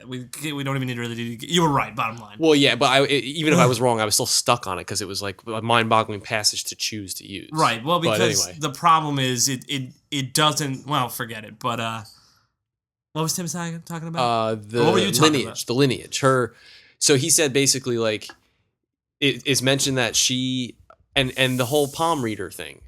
We don't even need to really. You were right. Bottom line. Well, yeah, but even if I was wrong, I was still stuck on it because it was like a mind-boggling passage to choose to use. Right. Well, But because anyway. the problem is it doesn't. Well, forget it. But what was Tim talking about? The What were you talking lineage. about? The lineage. So he said basically like it's mentioned that she and the whole palm reader thing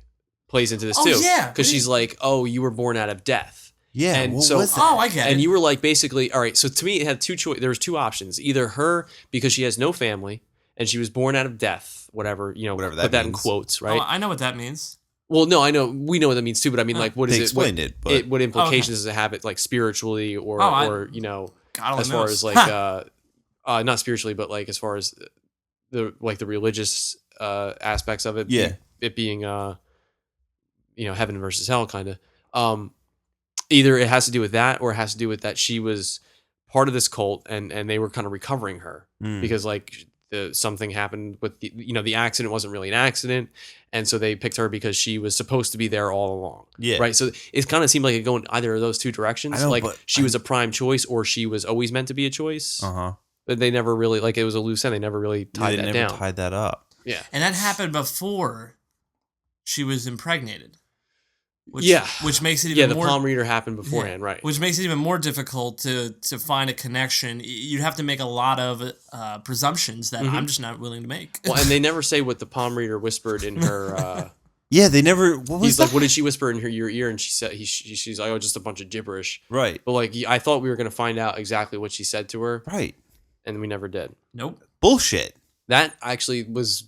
plays into this Oh, too. yeah. Because she's like, oh, you were born out of death. Yeah. And what so- was that? Oh, I get it. And you were like basically, all right. So to me, it had there was two options. Either her because she has no family and she was born out of death, whatever Whatever that put that in means. quotes, right? Oh, I know what that means. Well, no, I know we know what that means too, but I mean, like, what is They it? explained it, but What implications does it have? It like spiritually, or God only as far knows. as like not spiritually, but like as far as the religious aspects of it. Yeah. It being heaven versus hell, kind of. Either it has to do with that, or it has to do with that she was part of this cult, and they were kind of recovering her Mm. because like something happened with the accident wasn't really an accident, and so they picked her because she was supposed to be there all along. Yeah. Right. So it kind of seemed like it going either of those two directions. I know, like but she was a prime choice, or she was always meant to be a choice. But they never really it was a loose end. They never really tied that down. Tied that up. Yeah. And that happened before she was impregnated. Which makes it even more... Yeah, the palm reader happened beforehand, right. Which makes it even more difficult to find a connection. You'd have to make a lot of presumptions that I'm just not willing to make. Well, and they never say what the palm reader whispered in her... Yeah, they never... He's like, what did she whisper in your ear? And she said, she's like, oh, just a bunch of gibberish. Right. But like, I thought we were going to find out exactly what she said to her. Right. And we never did. Nope. Bullshit. That actually was...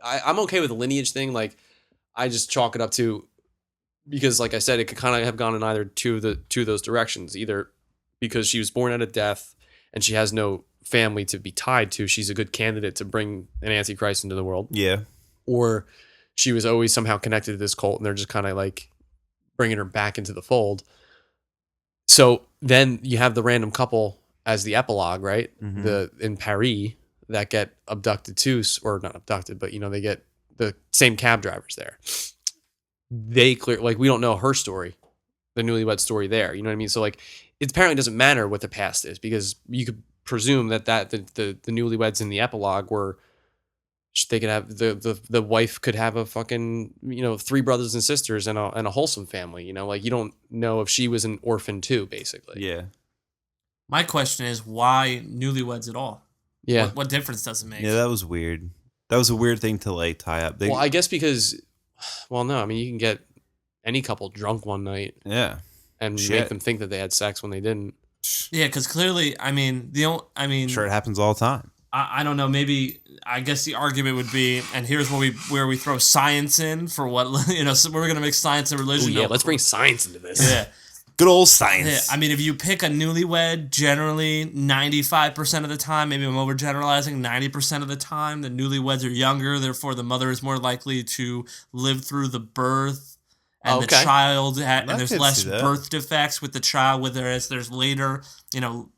I'm okay with the lineage thing. Like, I just chalk it up to... Because, like I said, it could kind of have gone in either two of those directions. Either because she was born out of death and she has no family to be tied to, she's a good candidate to bring an Antichrist into the world. Yeah. Or she was always somehow connected to this cult and they're just kind of like bringing her back into the fold. So then you have the random couple as the epilogue, right? Mm-hmm. In Paris that get abducted too, or not abducted, but they get the same cab drivers there. They we don't know her story, the newlywed story there. You know what I mean? So like, it apparently doesn't matter what the past is, because you could presume that the newlyweds in the epilogue were, they could have the wife could have a fucking 3 brothers and sisters and a wholesome family. Like, you don't know if she was an orphan too, basically. Yeah. My question is, why newlyweds at all? Yeah. What difference does it make? Yeah, that was weird. That was a weird thing to like tie up. Well, I guess because, well, no, I mean, you can get any couple drunk one night. Yeah. And make them think that they had sex when they didn't. Yeah, because clearly, sure, it happens all the time. I don't know. Maybe, I guess the argument would be, and here's where we throw science in for what so we're gonna make science and religion. Ooh, yeah, let's bring science into this. Yeah. Good old science. Yeah, I mean, if you pick a newlywed, generally 95% of the time, maybe I'm overgeneralizing, 90% of the time, the newlyweds are younger. Therefore, the mother is more likely to live through the birth, and the child, and there's less birth defects with the child. Whereas there's later,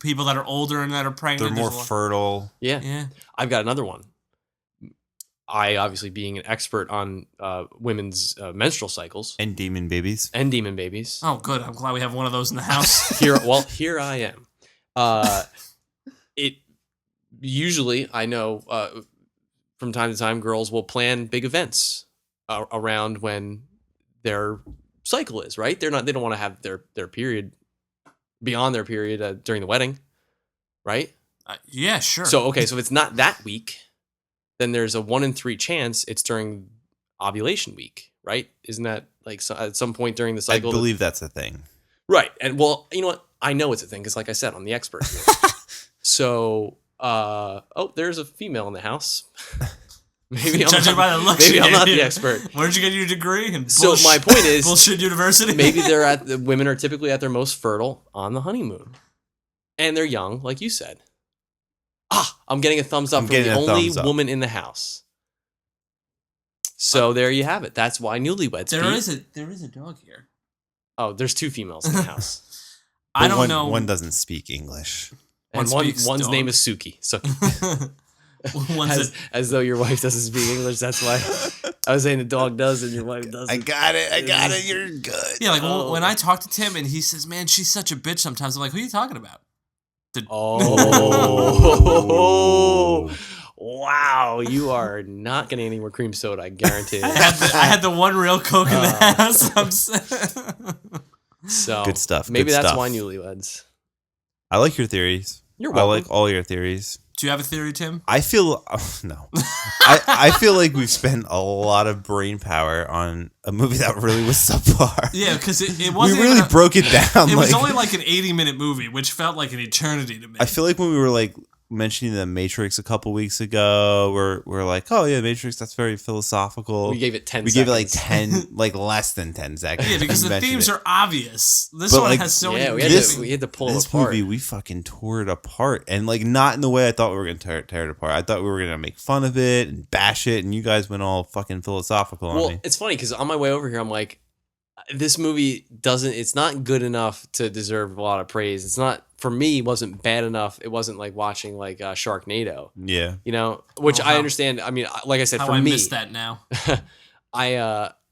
people that are older and that are pregnant. They're more fertile. Yeah. Yeah. I've got another one. I, obviously being an expert on women's menstrual cycles. And demon babies. Oh, good. I'm glad we have one of those in the house. Here I am. It usually, I know, from time to time, girls will plan big events around when their cycle is, right? They don't want to have their period beyond their period during the wedding, right? Yeah, sure. So if it's not that week, then there's a 1 in 3 chance it's during ovulation week, right? Isn't that like at some point during the cycle? I believe that's a thing. Right. And well, you know what? I know it's a thing because, like I said, I'm the expert. So, there's a female in the house. Maybe I'm not the expert. Where'd you get your degree? So my point is, bullshit university. Maybe women are typically at their most fertile on the honeymoon, and they're young, like you said. I'm getting a thumbs up from the only woman in the house. So there you have it. That's why newlyweds. There is a dog here. Oh, there's 2 females in the house. I don't know. One doesn't speak English. And one's name is Suki. So as though your wife doesn't speak English. That's why I was saying the dog does and your wife doesn't. I got it. You're good. Yeah, like when I talk to Tim and he says, "Man, she's such a bitch." Sometimes I'm like, "Who are you talking about?" Wow, you are not getting any more cream soda, I guarantee. I had the one real Coke in the house. So good stuff. Maybe that's why newlyweds. I like your theories. You're welcome. I like all your theories. Do you have a theory, Tim? I feel no. I feel like we've spent a lot of brain power on a movie that really was subpar. Yeah, because it wasn't. We really broke it down. It was only like an 80-minute movie, which felt like an eternity to me. I feel like when we were like mentioning the Matrix a couple weeks ago, we're like, oh yeah, Matrix, that's very philosophical. We gave it 10 We seconds. gave it like 10, like less than 10 seconds. Yeah, because the themes are obvious. This But, one like, has so many. Yeah, we had to pull it this apart. movie, we fucking tore it apart. And like not in the way I thought we were going to tear it apart. I thought we were going to make fun of it and bash it, and you guys went all fucking philosophical on me. Well, it's funny because on my way over here, I'm like, this movie it's not good enough to deserve a lot of praise. It's not for me wasn't bad enough. It wasn't like watching like Sharknado, Yeah. you know, which Oh, I how- understand. I mean, like I said, How for I me, missed that now.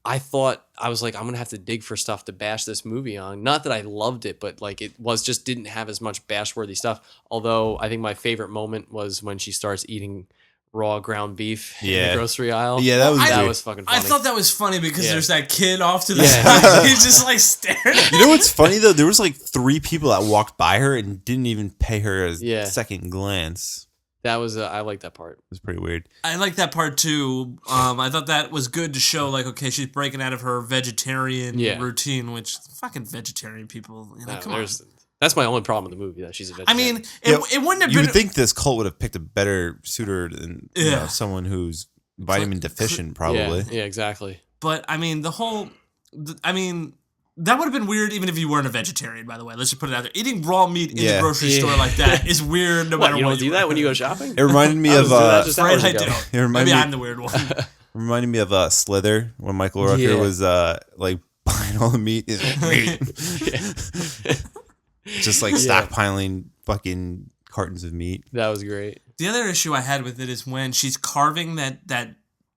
I thought I was like, I'm gonna have to dig for stuff to bash this movie on. Not that I loved it, but like it was just didn't have as much bash worthy stuff. Although I think my favorite moment was when she starts eating raw ground beef in Yeah. the grocery aisle. Yeah, that was that weird. was fucking funny. I thought that was funny because Yeah. there's that kid off to the Yeah. side. He's just like staring at You know what's funny though? There was like 3 people that walked by her and didn't even pay her a Yeah. second glance. that was I like that part. It was pretty weird. I like that part too. I thought that was good to show, like, okay, she's breaking out of her vegetarian Yeah. routine, which fucking vegetarian people, you know, No, come on. that's my only problem with the movie, that she's a I vegetarian. mean, Yeah, it wouldn't have You been. would think this cult would have picked a better suitor than you know, Yeah. someone who's vitamin deficient, probably. yeah, exactly. But I mean, that would have been weird even if you weren't a vegetarian. By the way, let's just put it out there. Eating raw meat in the Yeah. grocery Yeah. store like that is weird. No What, matter you what don't do that when you go shopping? It reminded me I of was doing that just Afraid hours I ago. don't. It reminded Maybe me- I'm the weird one. reminded me of Slither when Michael Rooker Yeah. was like buying all the meat. He's like, meat. Just like Yeah. stockpiling fucking cartons of meat. That was great. The other issue I had with it is when she's carving that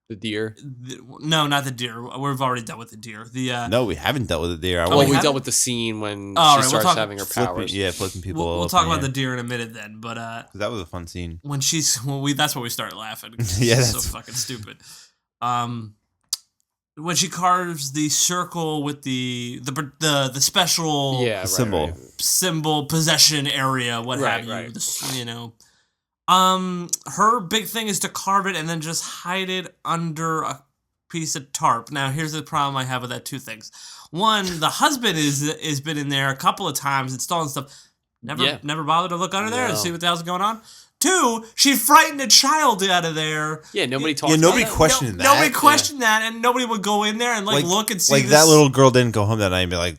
The deer. no, not the deer. We've already dealt with the deer. The No, we haven't dealt with it there. Oh, Well, we we haven't? dealt with the scene when Oh, she right, we'll starts talk- having her flipping, powers. yeah, flipping people we'll off talk in about the air. deer in a minute then. But That was a fun scene. when she's that's where we started laughing. Yeah, It's so that's- fucking stupid. When she carves the circle with the special Yeah, right, symbol. right. symbol possession area, what Right, have you, right. you know. Her big thing is to carve it and then just hide it under a piece of tarp. Now, here's the problem I have with that: 2 things. One, the husband is been in there a couple of times installing stuff. Never bothered to look under there and No. see what the hell's going on. 2, she frightened a child out of there. Yeah, nobody talked Yeah, about nobody that. questioned that. Nobody questioned that, and nobody would go in there and look and see. Like this. that little girl didn't go home that night and be like,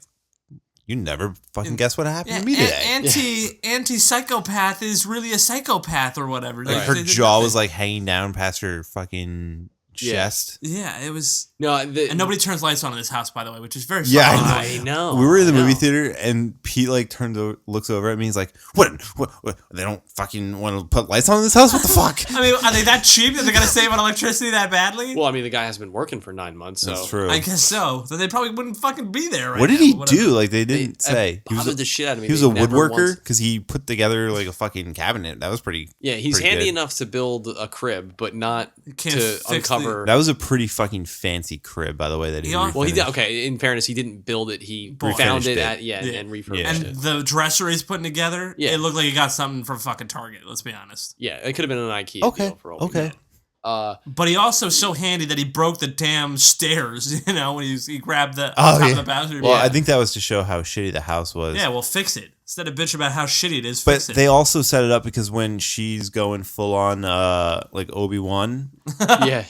"You never fucking guess what happened Yeah, to me today." anti psychopath is really a psychopath or whatever. Like Right. her They did jaw nothing. was like hanging down past her fucking Yeah. chest. Yeah, it was. No, And nobody turns lights on in this house, by the way, which is very Yeah, fucking I annoying. I know. We were in the I movie know. theater and Pete like looks over at me. He's like, "What? They don't fucking want to put lights on in this house? What the fuck?" I mean, are they that cheap that they're gonna save on electricity that badly? Well, I mean, the guy has been working for 9 months, so That's true. I guess so. Then they probably wouldn't fucking be there. Right What did now, he whatever. do? Like they didn't say. He was bothered the shit out of me. he was They a never woodworker once- because he put together like a fucking cabinet. That was pretty. Yeah, he's pretty handy good. enough to build a crib, but not can't to fix the- uncover. That was a pretty fucking fancy crib, by the way. That he. He al- Well, he did. refinished. Okay, in fairness, he didn't build it. He Bought found it. it at Yeah. and refurbished Yeah. And it. the dresser he's putting together, Yeah. it looked like he got something from fucking Target. Let's be honest. Yeah, it could have been an IKEA Okay. deal for all we Okay. know. But he also so handy that he broke the damn stairs. You know, when he grabbed the Oh, top yeah. of the bathroom. Well, yeah. I think that was to show how shitty the house was. Yeah, well, fix it instead of bitch about how shitty it is. But Fix it. they also set it up because when she's going full on like Obi-Wan, yeah,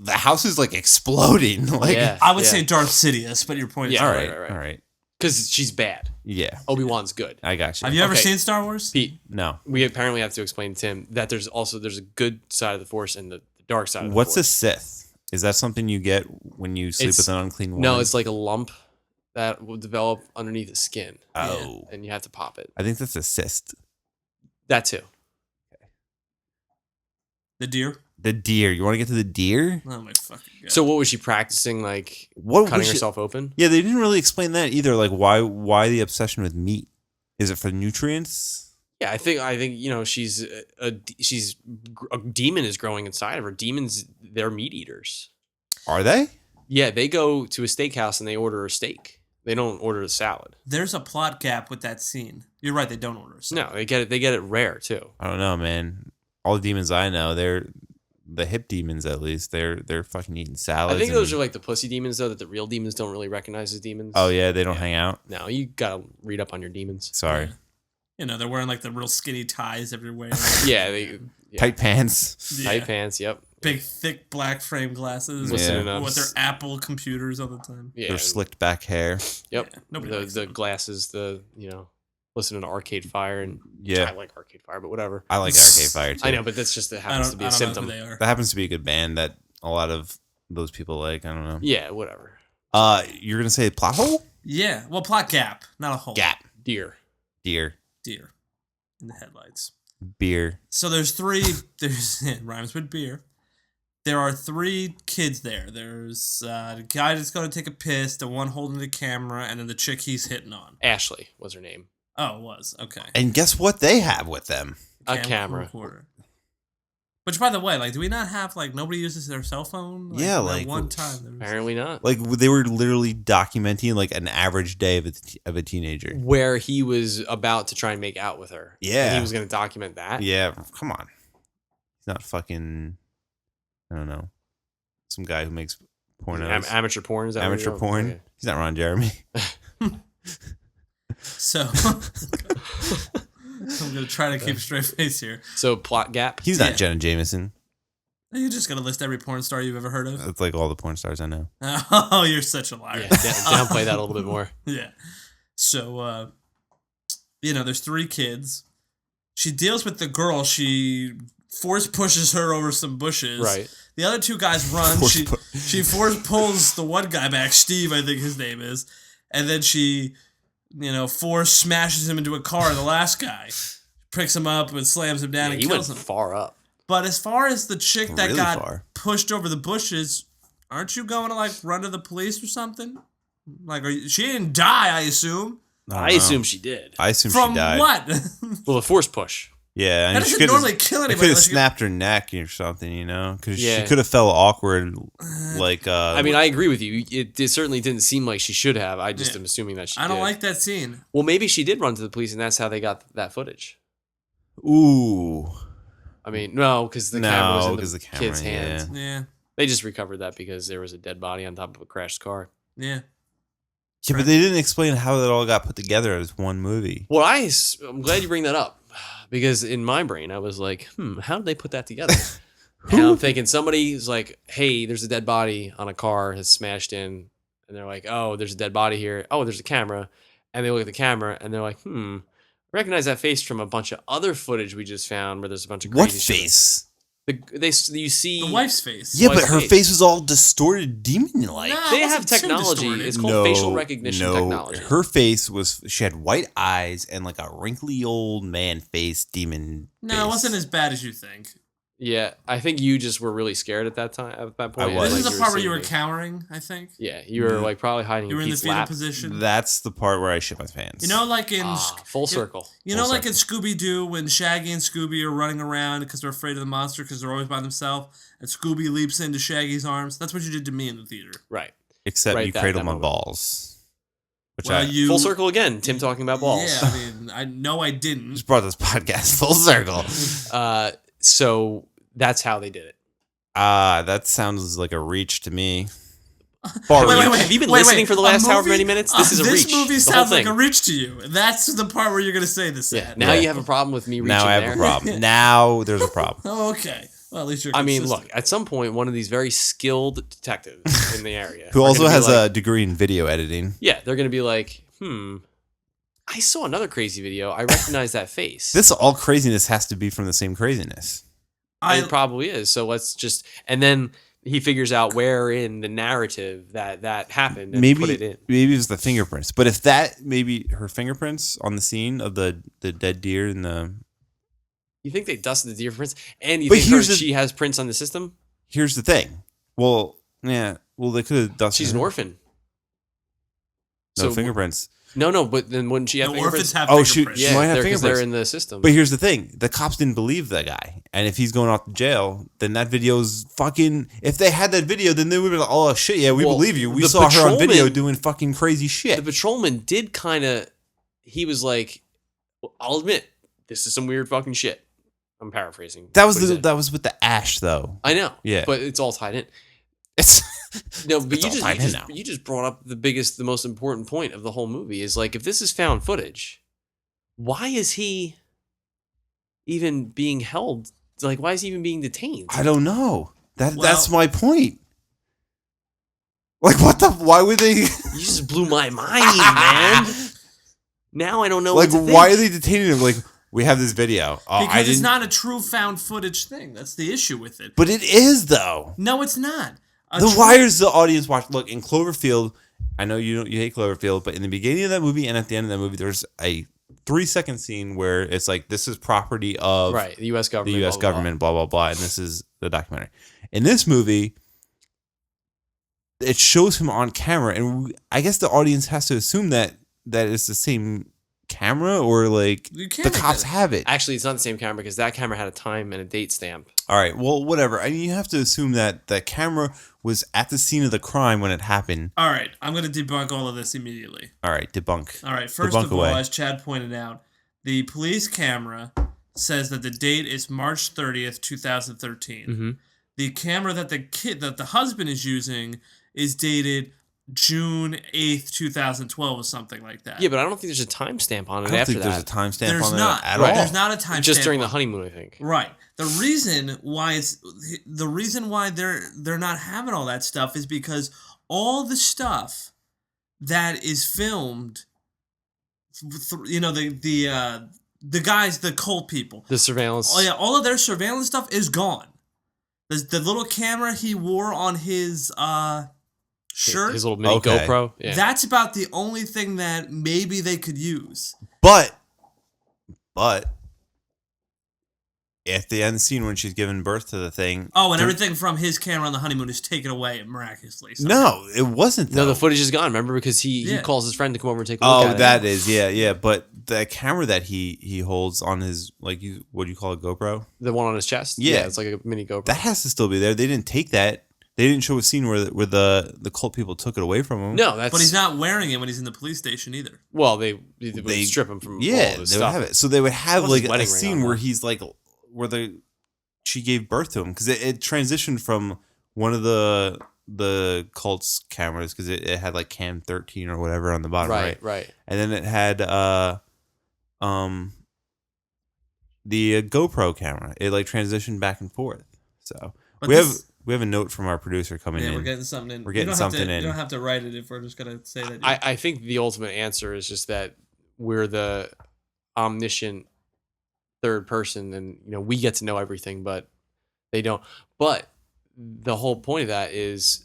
the house is like exploding. Like, yeah. I would yeah. say Darth Sidious, but your point is Yeah, all right. right, right. all right, because she's bad. yeah, Obi-Wan's good. I got you. Have you ever Okay. seen Star Wars? Pete, No. we apparently have to explain to Tim that there's a good side of the Force and the dark side of the What's a Force. Sith? Is that something you get when you sleep It's- with an unclean woman? No, it's like a lump that will develop underneath the skin. Oh, And you have to pop it. I think that's a cyst. That too. The deer? The deer. You want to get to the deer? Oh my fucking god. So what was she practicing? Like What cutting was she- herself open? Yeah, they didn't really explain that either. Like, why the obsession with meat? Is it for nutrients? Yeah, I think she's a demon is growing inside of her. Demons, they're meat eaters. Are they? Yeah, they go to a steakhouse and they order a steak. They don't order a salad. There's a plot gap with that scene. You're right, they don't order. No, they get it. They get it rare too. I don't know, man. All the demons I know, they're the hip demons at least. They're fucking eating salads. I think those and- are like the pussy demons though, that the real demons don't really recognize as demons. Oh yeah, they don't hang out. No, you gotta read up on your demons. Sorry, You know, they're wearing like the real skinny ties everywhere. Yeah, they tight pants. Yeah. tight pants. Yep. Big, thick black frame glasses. Listening Yeah. up. With their Apple computers all the time. Yeah. Their slicked back hair. Yep. Yeah, nobody the likes the them. glasses. Listening to Arcade Fire and I Yeah, like Arcade Fire, but whatever. I like Arcade Fire too. I know, but that's just that I happens don't, to be I a don't symptom. know who they are. That happens to be a good band that a lot of those people like. I don't know. Yeah, whatever. You're gonna say plot hole? Yeah, well, plot gap, not a hole. Gap. Deer. Deer. deer in the headlights. Beer. So there's it rhymes with beer. There are 3 kids there. There's the guy that's going to take a piss, the one holding the camera, and then the chick he's hitting on. Ashley was her name. Oh, it was. Okay. And guess what they have with them? A camera. Recorder. Which, by the way, like, do we not have, like, nobody uses their cell phone? Like, Yeah, that like, one time. There was... Apparently not. Like, they were literally documenting, like, an average day of a teenager. Where he was about to try and make out with her. Yeah. And he was going to document that. Yeah, come on. He's not fucking, I don't know, some guy who makes pornos. Amateur porn? Is that Amateur what porn? okay. He's not Ron Jeremy. So, I'm going to try to keep a straight face here. So, plot gap. He's not Jenna Jameson. You're just going to list every porn star you've ever heard of? That's like all the porn stars I know. Oh, you're such a liar. Yeah, downplay that a little bit more. Yeah. So, there's 3 kids. She deals with the girl. She force pushes her over some bushes. Right. The other 2 guys run. She force pulls the one guy back, Steve, I think his name is. And then she, force smashes him into a car. The last guy picks him up and slams him down and he kills went him. far up. But as far as the chick that Really got far. pushed over the bushes, aren't you going to, like, run to the police or something? Like, she didn't die, I assume. I assume she did. I assume From she died. what? Well, the force push. Yeah, That doesn't normally kill They anybody. could have unless you get- snapped her neck or something, Because Yeah. she could have fell awkward, like. I mean, I agree with you. It certainly didn't seem like she should have. I just am assuming that she I don't did. like that scene. Well, maybe she did run to the police, and that's how they got that footage. Ooh. I mean, no, because the camera was in 'cause the, the camera, kid's hands. Yeah. They just recovered that because there was a dead body on top of a crashed car. Yeah. Yeah, but they didn't explain how that all got put together as one movie. Well, I'm glad you bring that up because in my brain I was like, how did they put that together? And I'm thinking somebody's like, hey, there's a dead body on a car has smashed in, and they're like, oh, there's a dead body here. Oh, there's a camera, and they look at the camera and they're like, recognize that face from a bunch of other footage we just found where there's a bunch of What crazy shit. face? You see The wife's face. Yeah, Wife's but her face. face was all distorted, demon-like. Nah. they It have wasn't too technology. distorted. It's called facial recognition technology. Her face was, she had white eyes and like a wrinkly old man face, demon No, it face. wasn't as bad as you think. Yeah, I think you just were really scared at that time. At that point, I was. This is Like, the part where you seeing were me. cowering, I think. Yeah, you were like probably hiding You were in in the Pete's fetal lap. position. That's the part where I shit my pants. You know, like in... Full circle. You know, Full like in Scooby-Doo, when Shaggy and Scooby are running around because they're afraid of the monster because they're always by themselves, and Scooby leaps into Shaggy's arms. That's what you did to me in the theater. Right. Except Right, you that cradled my moment. balls. Which Well, I you... Full circle again. Tim talking about balls. Yeah, I mean, I know I didn't. just brought this podcast full circle. So that's how they did it. That sounds like a reach to me. Far Wait, reach. wait, wait. Have you been Wait, listening wait. for the A last however movie- many minutes? This is a reach. This movie The sounds whole like a thing. reach to you. That's the part where you're going to say this. Yeah. Now Yeah. you have a problem with me reaching Now I have there. a problem. Now there's a problem. Oh, okay. Well, at least you're I mean, consistent. look. At some point, one of these very skilled detectives in the area, Who are also gonna be has like, a degree in video editing. Yeah, they're going to be like, I saw another crazy video. I recognize that face. This all craziness has to be from the same craziness. It probably is. So let's just, and then he figures out where in the narrative that happened and put it in. Maybe it was the fingerprints. But if that, maybe her fingerprints on the scene of the dead deer and the... You think they dusted the deer prints, and you But think here's the- she has prints on the system? Here's the thing. Well, yeah. Well, they could have dusted She's an her. orphan. No fingerprints. No, but then wouldn't she have the fingerprints? orphans have Oh, she- fingerprints. she Yeah, might have because they're fingerprints. in the system. But here's the thing. The cops didn't believe that guy. And if he's going off to jail, then that video's fucking... If they had that video, then they would be like, oh, shit, yeah, we Well, believe you. We the saw her on video patrolman- doing fucking crazy the shit. patrolman did kind of, he was like, I'll admit, this is some weird fucking shit. I'm paraphrasing. That what he said. was with the ash, though. I know. Yeah. But it's all tied in. It's... No, but It's all tied in now. you just brought up the most important point of the whole movie is like, if this is found footage, why is he even being held? Like, why is he even being detained? I don't know. That's Well- my point. Like, what the... Why would they... You just blew my mind, man. Now I don't know like, what to why are think. they detaining him? Like, we have this video. Oh, I Because it's didn't... not a true found footage thing. That's the issue with it. But it is, though. No, it's not. Then why is the audience watch? Look, in Cloverfield, I know you hate Cloverfield, but in the beginning of that movie and at the end of that movie, there's a 3-second scene where it's like, this is property of Right, the U.S. government. the U.S. government, blah, blah, blah, and this is the documentary. In this movie, it shows him on camera, and I guess the audience has to assume that it's the same camera, or like You can't the make cops that- have it. Actually, it's not the same camera because that camera had a time and a date stamp. All right, well, whatever. I mean, you have to assume that the camera was at the scene of the crime when it happened. All right, I'm going to debunk all of this immediately. All right, debunk. All right, first Debunk of all, away. as Chad pointed out, the police camera says that the date is March 30th, 2013. Mm-hmm. The camera that the husband is using is dated June 8th, 2012 or something like that. Yeah, but I don't think there's a timestamp on I it don't after think that. there's a timestamp There's on not. that at Right. all. There's not a time Just stamp during the on it. honeymoon, I think. Right. The reason why they're not having all that stuff is because all the stuff that is filmed, the guys, the cult people, The surveillance. oh yeah, all of their surveillance stuff is gone. The little camera he wore on his shirt, His little mini Okay. GoPro. Yeah. that's about the only thing that maybe they could use. But at the end scene when she's giving birth to the thing. Oh, and there- everything from his camera on the honeymoon is taken away miraculously. So. No, it wasn't. No, though. the footage is gone. Remember, because he Yeah. calls his friend to come over and take a look Oh, at it. that is, yeah. But the camera that he holds on his, like, what do you call it, GoPro? The one on his chest. Yeah. It's like a mini GoPro. That has to still be there. They didn't take that. They didn't show a scene where the cult people took it away from him. No, that's. But he's not wearing it when he's in the police station either. Well, they would strip him from all Yeah, of his they would stuff. have it. So they would have What's like his a wedding ring scene on where that? he's like, she gave birth to him, because it transitioned from one of the cult's cameras, because it had like cam 13 or whatever on the bottom, right? Right. And then it had the GoPro camera. It like transitioned back and forth. So But we this- have a note from our producer coming Yeah, in. we're getting something in. We're getting You don't have something to, in. You don't have to write it if we're just gonna say that. I think the ultimate answer is just that we're the omniscient third person, and we get to know everything, but they don't. But the whole point of that is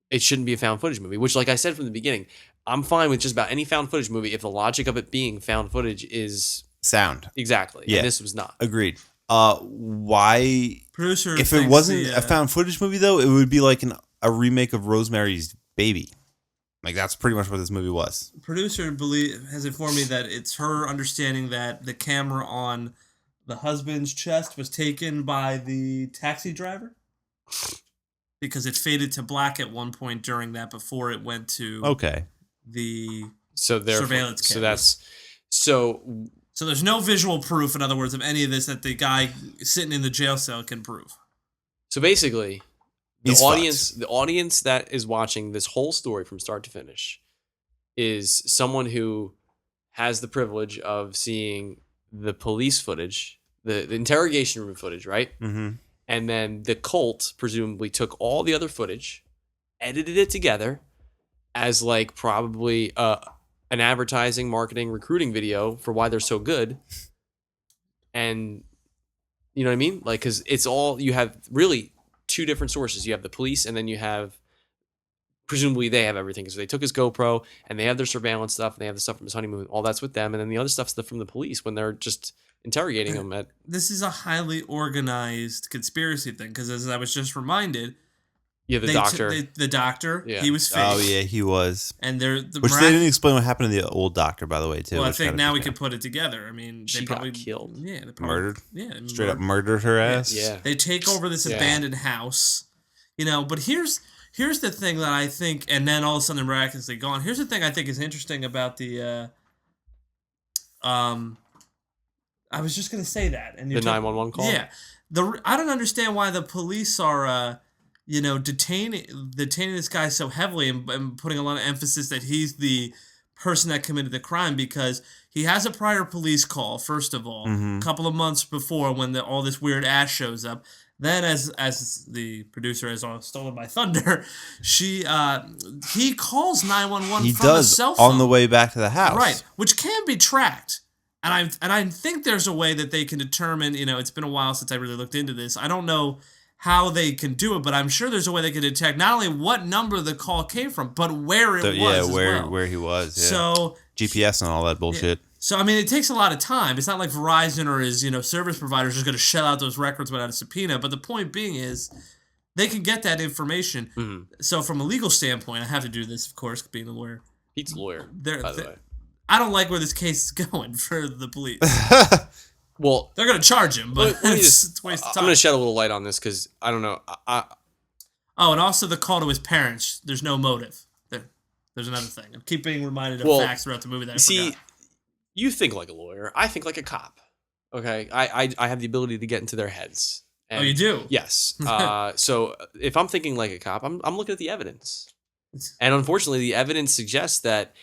it shouldn't be a found footage movie, which, like I said from the beginning, I'm fine with just about any found footage movie if the logic of it being found footage is Sound. exactly. Yeah. And this was not. Agreed. Why? producer. If it thinks wasn't the, a found footage movie, though, it would be like a remake of Rosemary's Baby. Like, that's pretty much what this movie was. producer has informed me that it's her understanding that the camera on the husband's chest was taken by the taxi driver because it faded to black at one point during that before it went to Okay. the. So therefore, Surveillance so cameras. that's so. So there's no visual proof, in other words, of any of this that the guy sitting in the jail cell can prove. So basically, the He's audience that is watching this whole story from start to finish is someone who has the privilege of seeing the police footage, the interrogation room footage, right? Mm-hmm. And then the cult presumably took all the other footage, edited it together as like probably an advertising, marketing, recruiting video for why they're so good. And you know what I mean? Like, because it's all, you have really two different sources. You have the police, and then you have, presumably they have everything. Because they took his GoPro, and they have their surveillance stuff, and they have the stuff from his honeymoon. All that's with them. And then the other stuff's from the police when they're just interrogating him at. This is a highly organized conspiracy thing because, as I was just reminded, Yeah, the doctor. the doctor, Yeah. he was fake. Oh, yeah, he was. And they're Which they didn't explain what happened to the old doctor, by the way, too. Well, I which think kinda now we pissed me can put it together. I mean, She they got probably killed? Yeah, they off. probably, Murdered. Yeah, Straight up murdered her ass. Yeah. They take over this Yeah. abandoned house, but here's the thing that I think, and then all of a sudden they're miraculously gone. Here's the thing I think is interesting about the, I was just gonna say that, and The 911 call? Yeah, I don't understand why the police are, detaining this guy so heavily and putting a lot of emphasis that he's the person that committed the crime, because he has a prior police call, first of all, a couple of months before when all this weird ass shows up. Then, as the producer has stolen my thunder, he calls 911 He from a does cell phone on the way back to the house. right, which can be tracked. And I think there's a way that they can determine. It's been a while since I really looked into this. I don't know how they can do it, but I'm sure there's a way they can detect not only what number the call came from, but where it was. Yeah, as well. where he was. Yeah. So GPS and all that bullshit. So, I mean, it takes a lot of time. It's not like Verizon or his, service providers just going to shut out those records without a subpoena. But the point being is they can get that information. Mhm. So, from a legal standpoint, I have to do this, of course, being a lawyer. Pete's a lawyer, by the way. I don't like where this case is going for the police. Well, They're going to charge him, but let me it's a waste of I'm time. going to shed a little light on this because I don't know. Oh, and also the call to his parents. There's no motive. There's another thing. I keep being reminded of facts throughout the movie that I forgot. You think like a lawyer. I think like a cop. Okay, I have the ability to get into their heads. And You do? Yes. So if I'm thinking like a cop, I'm looking at the evidence, and unfortunately, the evidence suggests that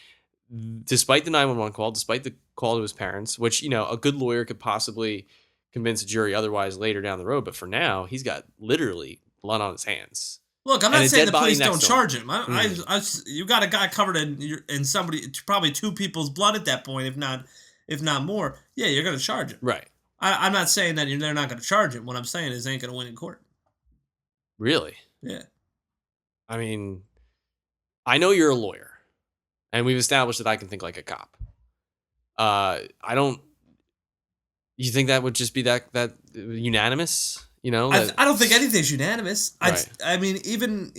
despite the 911 call, despite the call to his parents, which a good lawyer could possibly convince a jury otherwise later down the road, but for now, he's got literally blood on his hands. Look, I'm And not a saying dead the body police don't next to him. charge him. You got a guy covered in probably two people's blood at that point, if not more. Yeah, you're gonna charge him. Right. I'm not saying that they're not gonna charge him. What I'm saying is they ain't gonna win in court. Really? Yeah. I mean, I know you're a lawyer, and we've established that I can think like a cop. I don't. You think that would just be that unanimous? I don't think anything's unanimous. Right. I mean, even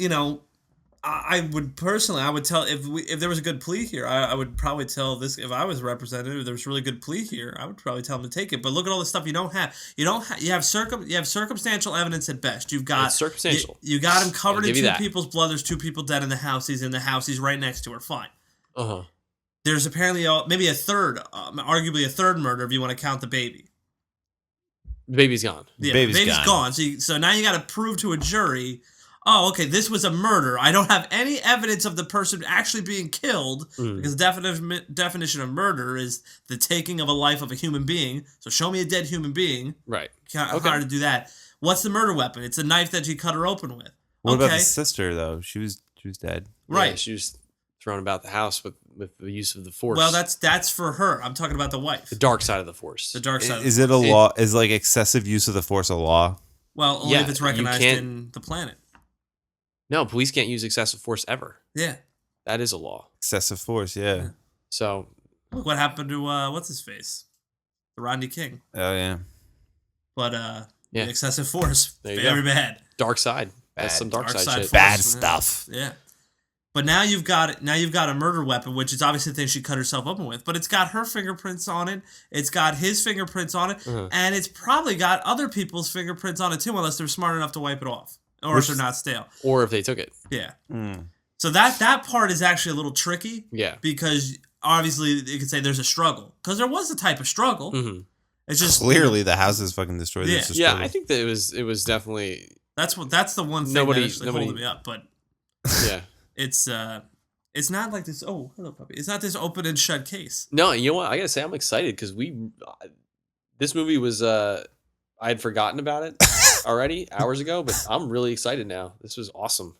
I would tell if there was a good plea here, I would probably tell this if I was a representative. If there was a really good plea here, I would probably tell him to take it. But look at all the stuff you don't have. You have circumstantial evidence at best. You've got It's circumstantial. You got him covered in give you two that. people's blood. There's two people dead in the house. He's in the house. He's right next to her. Fine. Uh-huh. There's apparently maybe a third, arguably a third murder if you want to count the baby. The baby's gone. Yeah, Baby's baby's gone. gone. So now you got to prove to a jury, oh, okay, this was a murder. I don't have any evidence of the person actually being killed because the definition of murder is the taking of a life of a human being. So show me a dead human being. Right. Hard to do that. What's the murder weapon? It's a knife that she cut her open with. What about the sister though? She was dead. Right. Yeah, she was thrown about the house with the use of the force. Well, that's for her. I'm talking about the wife. the dark side of the force. The dark side. Is it a law? Is like excessive use of the force a law? Well, only Yeah, if it's you recognized can't- in the planet. No, police can't use excessive force ever. Yeah. That is a law. Excessive force, yeah. So Look what happened to what's his face, the Rodney King. Oh yeah. But Yeah. the excessive force, There you very go. bad. dark side. That's Bad. some dark side shit. force, Bad yeah. stuff. Yeah. But now you've got a murder weapon, which is obviously the thing she cut herself open with. But it's got her fingerprints on it. It's got his fingerprints on it, and it's probably got other people's fingerprints on it too, unless they're smart enough to wipe it off, or if they're not stale. Or if they took it. Yeah. Mm. So that part is actually a little tricky. Yeah. Because obviously you could say there's a struggle, because there was a type of struggle. Mm-hmm. It's just Clearly, the house is fucking destroyed. Yeah. There's just Yeah, struggle. I think that it was definitely that's the one thing Nobody- that actually holding me up. But yeah. it's not like this. Oh, hello, puppy. It's not this open and shut case. No, you know what? I gotta say, I'm excited because this movie was I had forgotten about it already hours ago, but I'm really excited now. This was awesome.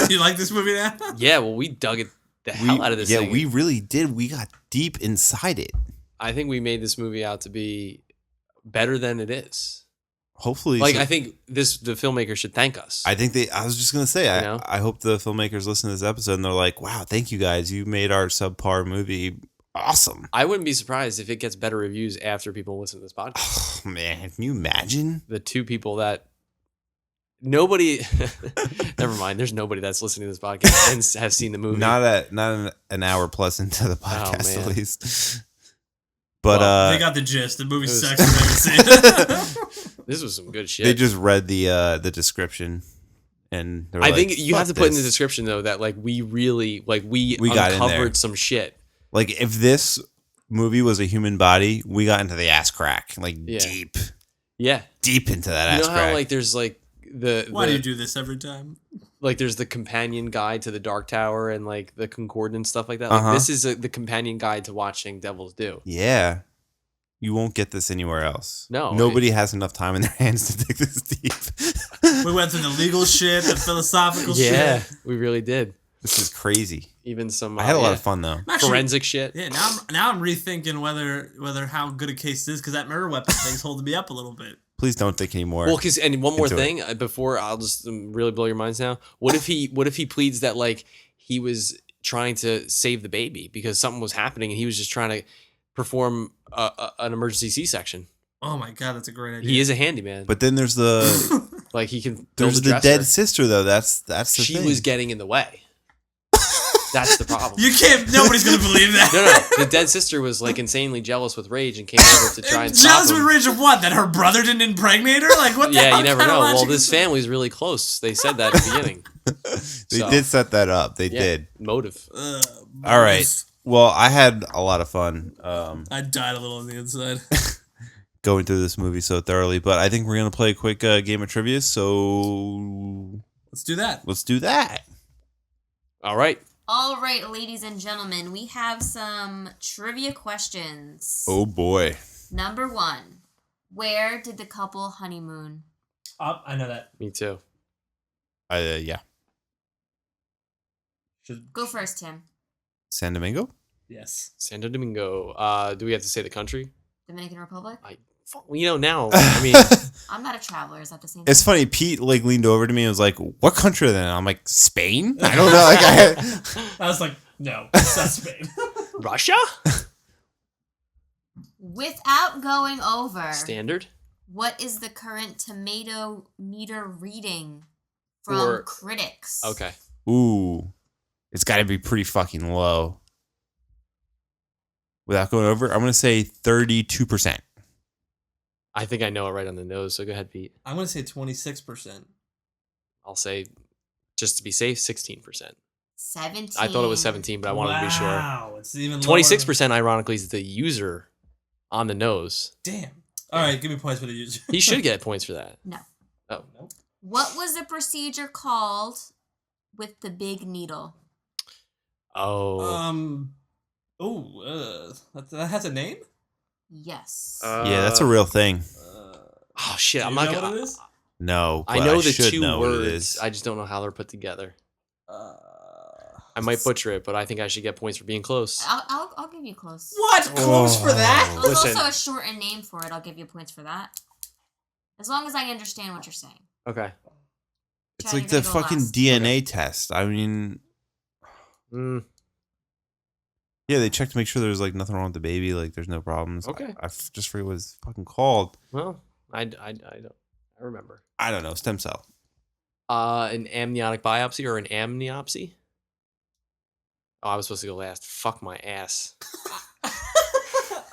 You like this movie now? Yeah, well, we dug it the hell out of this Yeah, thing. we really did. We got deep inside it. I think we made this movie out to be better than it is. Hopefully, Like, I think the filmmaker should thank us. I was just gonna say. You know? I hope the filmmakers listen to this episode and they're like, "Wow, thank you guys. You made our subpar movie awesome." I wouldn't be surprised if it gets better reviews after people listen to this podcast. Oh man, can you imagine? The two people that nobody, never mind. There's nobody that's listening to this podcast and has seen the movie. Not an hour plus into the podcast, man. at least. But They got the gist. The movie it was- sucks. I've never seen it. This was some good shit. they just read the description, and they were I like, think you have to "Fuck put in the this." description though that like we really we got in there. uncovered some shit. Like if this movie was a human body, we got into the ass crack, like Yeah. deep into that You ass know crack. how like there's like Why do you do this every time? like there's the companion guide to the Dark Tower and like the Concordant and stuff like that. Like Uh-huh. this is the companion guide to watching Devils Do. Yeah. You won't get this anywhere else. No, Nobody has enough time in their hands to dig this deep. We went through the legal shit, the philosophical Yeah, shit. we really did. This is crazy. Even some I had a lot yeah, of fun though. I'm actually- forensic shit. Yeah, now I'm rethinking whether how good a case this is, because that murder weapon thing's holding me up a little bit. Please don't think anymore. Well, because and one more into thing before I'll just really blow your minds now. What if he pleads that like he was trying to save the baby because something was happening and he was just trying to perform an emergency C-section. Oh my god, that's a great idea. He is a handyman. But then there's the Like he can. there's build a the dresser. dead sister though. That's the She thing. was getting in the way. That's the problem. You can't. Nobody's gonna believe that. No. The dead sister was like insanely jealous with rage and came over to try and stop Jealous with him. rage of what? That her brother didn't impregnate her? Like what? The Yeah, hell you never kind of know. Well, logic this is that? family's really close. They said that at the beginning. They So, did set that up. They yeah, did. motive. All right. Well, I had a lot of fun I died a little on the inside. going through this movie so thoroughly, but I think we're gonna play a quick game of trivia. So Let's do that. let's do that. All right. All right, ladies and gentlemen, we have some trivia questions. Oh boy. Number 1. Where did the couple honeymoon? I know that. Me too. Yeah. Go first, Tim. San Domingo. Yes. Santo Domingo. Do we have to say the country? Dominican Republic? Now. I mean, I'm not a traveler. Is that the same It's thing? funny. Pete like leaned over to me and was like, "What country are they in?" I'm like, "Spain." I don't know. Like I was like, no, it's not Spain. Russia? Without going over, Standard? what is the current tomato meter reading from For- critics? Okay. Ooh, it's got to be pretty fucking low. Without going over, I'm gonna say 32%. I think I know it right on the nose, so go ahead, Pete. I'm gonna say 26%. I'll say, just to be safe, 16%. 17. I thought it was 17, but I wanted to be sure. Wow, it's even 26%, ironically, is the user on the nose. Damn. All right, give me points for the user. He should get points for that. No. Oh. Nope. What was the procedure called with the big needle? Oh. That has a name? Yes. Yeah, that's a real thing. Oh, shit. Do I'm you not know gonna. what it is? No, I but know the should two know what it words. is. I just don't know how they're put together. I might butcher it, but I think I should get points for being close. I'll give you close. What? Close for that? There's Listen. also a shortened name for it. I'll give you points for that. As long as I understand what you're saying. Okay. It's Chad, like you're the gonna go fucking last. DNA test. I mean, Mm, yeah, they checked to make sure there's like nothing wrong with the baby. Like, there's no problems. Okay. I just forget what it's fucking called. well, I don't. I remember. I don't know. Stem cell. An amniotic biopsy or an amniopsy? Oh, I was supposed to go last. Fuck my ass.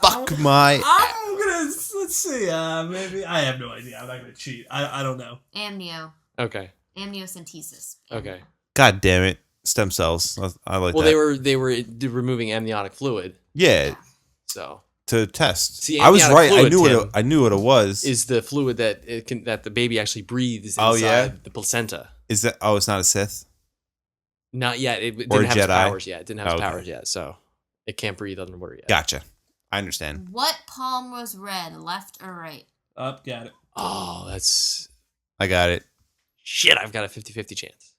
Fuck my. I'm gonna let's see. Maybe I have no idea. I'm not gonna cheat. I don't know. Amnio. Okay. Amniocentesis. Okay. God damn it. Stem cells. I like Well, that. they were removing amniotic fluid, Yeah, so to test. See, I was amniotic right. fluid, I knew what it was. is the fluid that the baby actually breathes Oh, inside yeah? the placenta. Is that? Oh, it's not a Sith. Not yet. It Or didn't have its Jedi? powers yet. It didn't have its Okay. powers yet, so it can't breathe underwater yet. Gotcha. I understand. What palm was red, left or right? Up, got it. Oh, that's I got it. shit. I've got a 50-50 chance.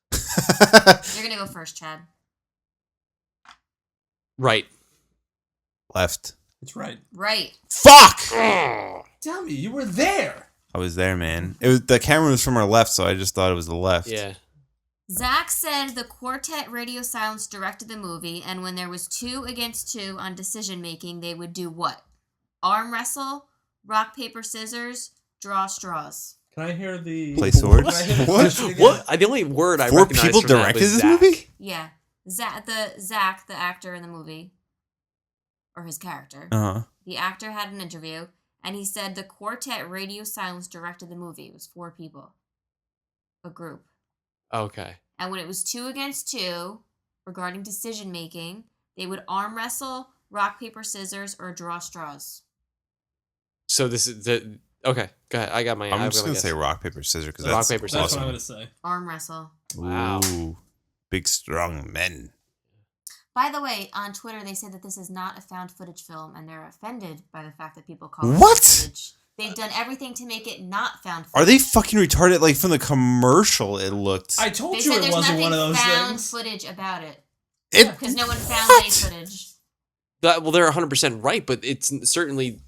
You're gonna go first, Chad. Right. Left. It's right. Right. Fuck! Tell me, you were there. I was there, man. It was the camera was from our left, so I just thought it was the left. Yeah. Zach said the quartet Radio Silence directed the movie, and when there was 2 against 2 on decision making, they would do what? Arm wrestle, rock, paper, scissors, draw straws. Can I hear the Play swords? Can I hear the What? question again? What? The only word I 4 recognized people from that directed was this Zach. movie? Yeah. Zach, the actor in the movie, or his character, Uh-huh. the actor had an interview, and he said the quartet Radio Silence directed the movie. It was 4 people, a group. Okay. And when it was 2 against 2, regarding decision making, they would arm wrestle, rock, paper, scissors, or draw straws. So this is the okay. Go ahead. I got my. I'm I've just got my going to say guess. rock, paper, scissors because Rock, that's paper, That's scissors. what I'm awesome. gonna say. Arm wrestle. Wow. Ooh, big, strong men. By the way, on Twitter, they said that this is not a found footage film, and they're offended by the fact that people call it What? found footage. They've done everything to make it not found footage. Are they fucking retarded? Like, from the commercial, it looked... I told They you said it there's wasn't nothing one of those found things. footage about it. It- Because no one found What? any footage. Well, they're 100% right, but it's certainly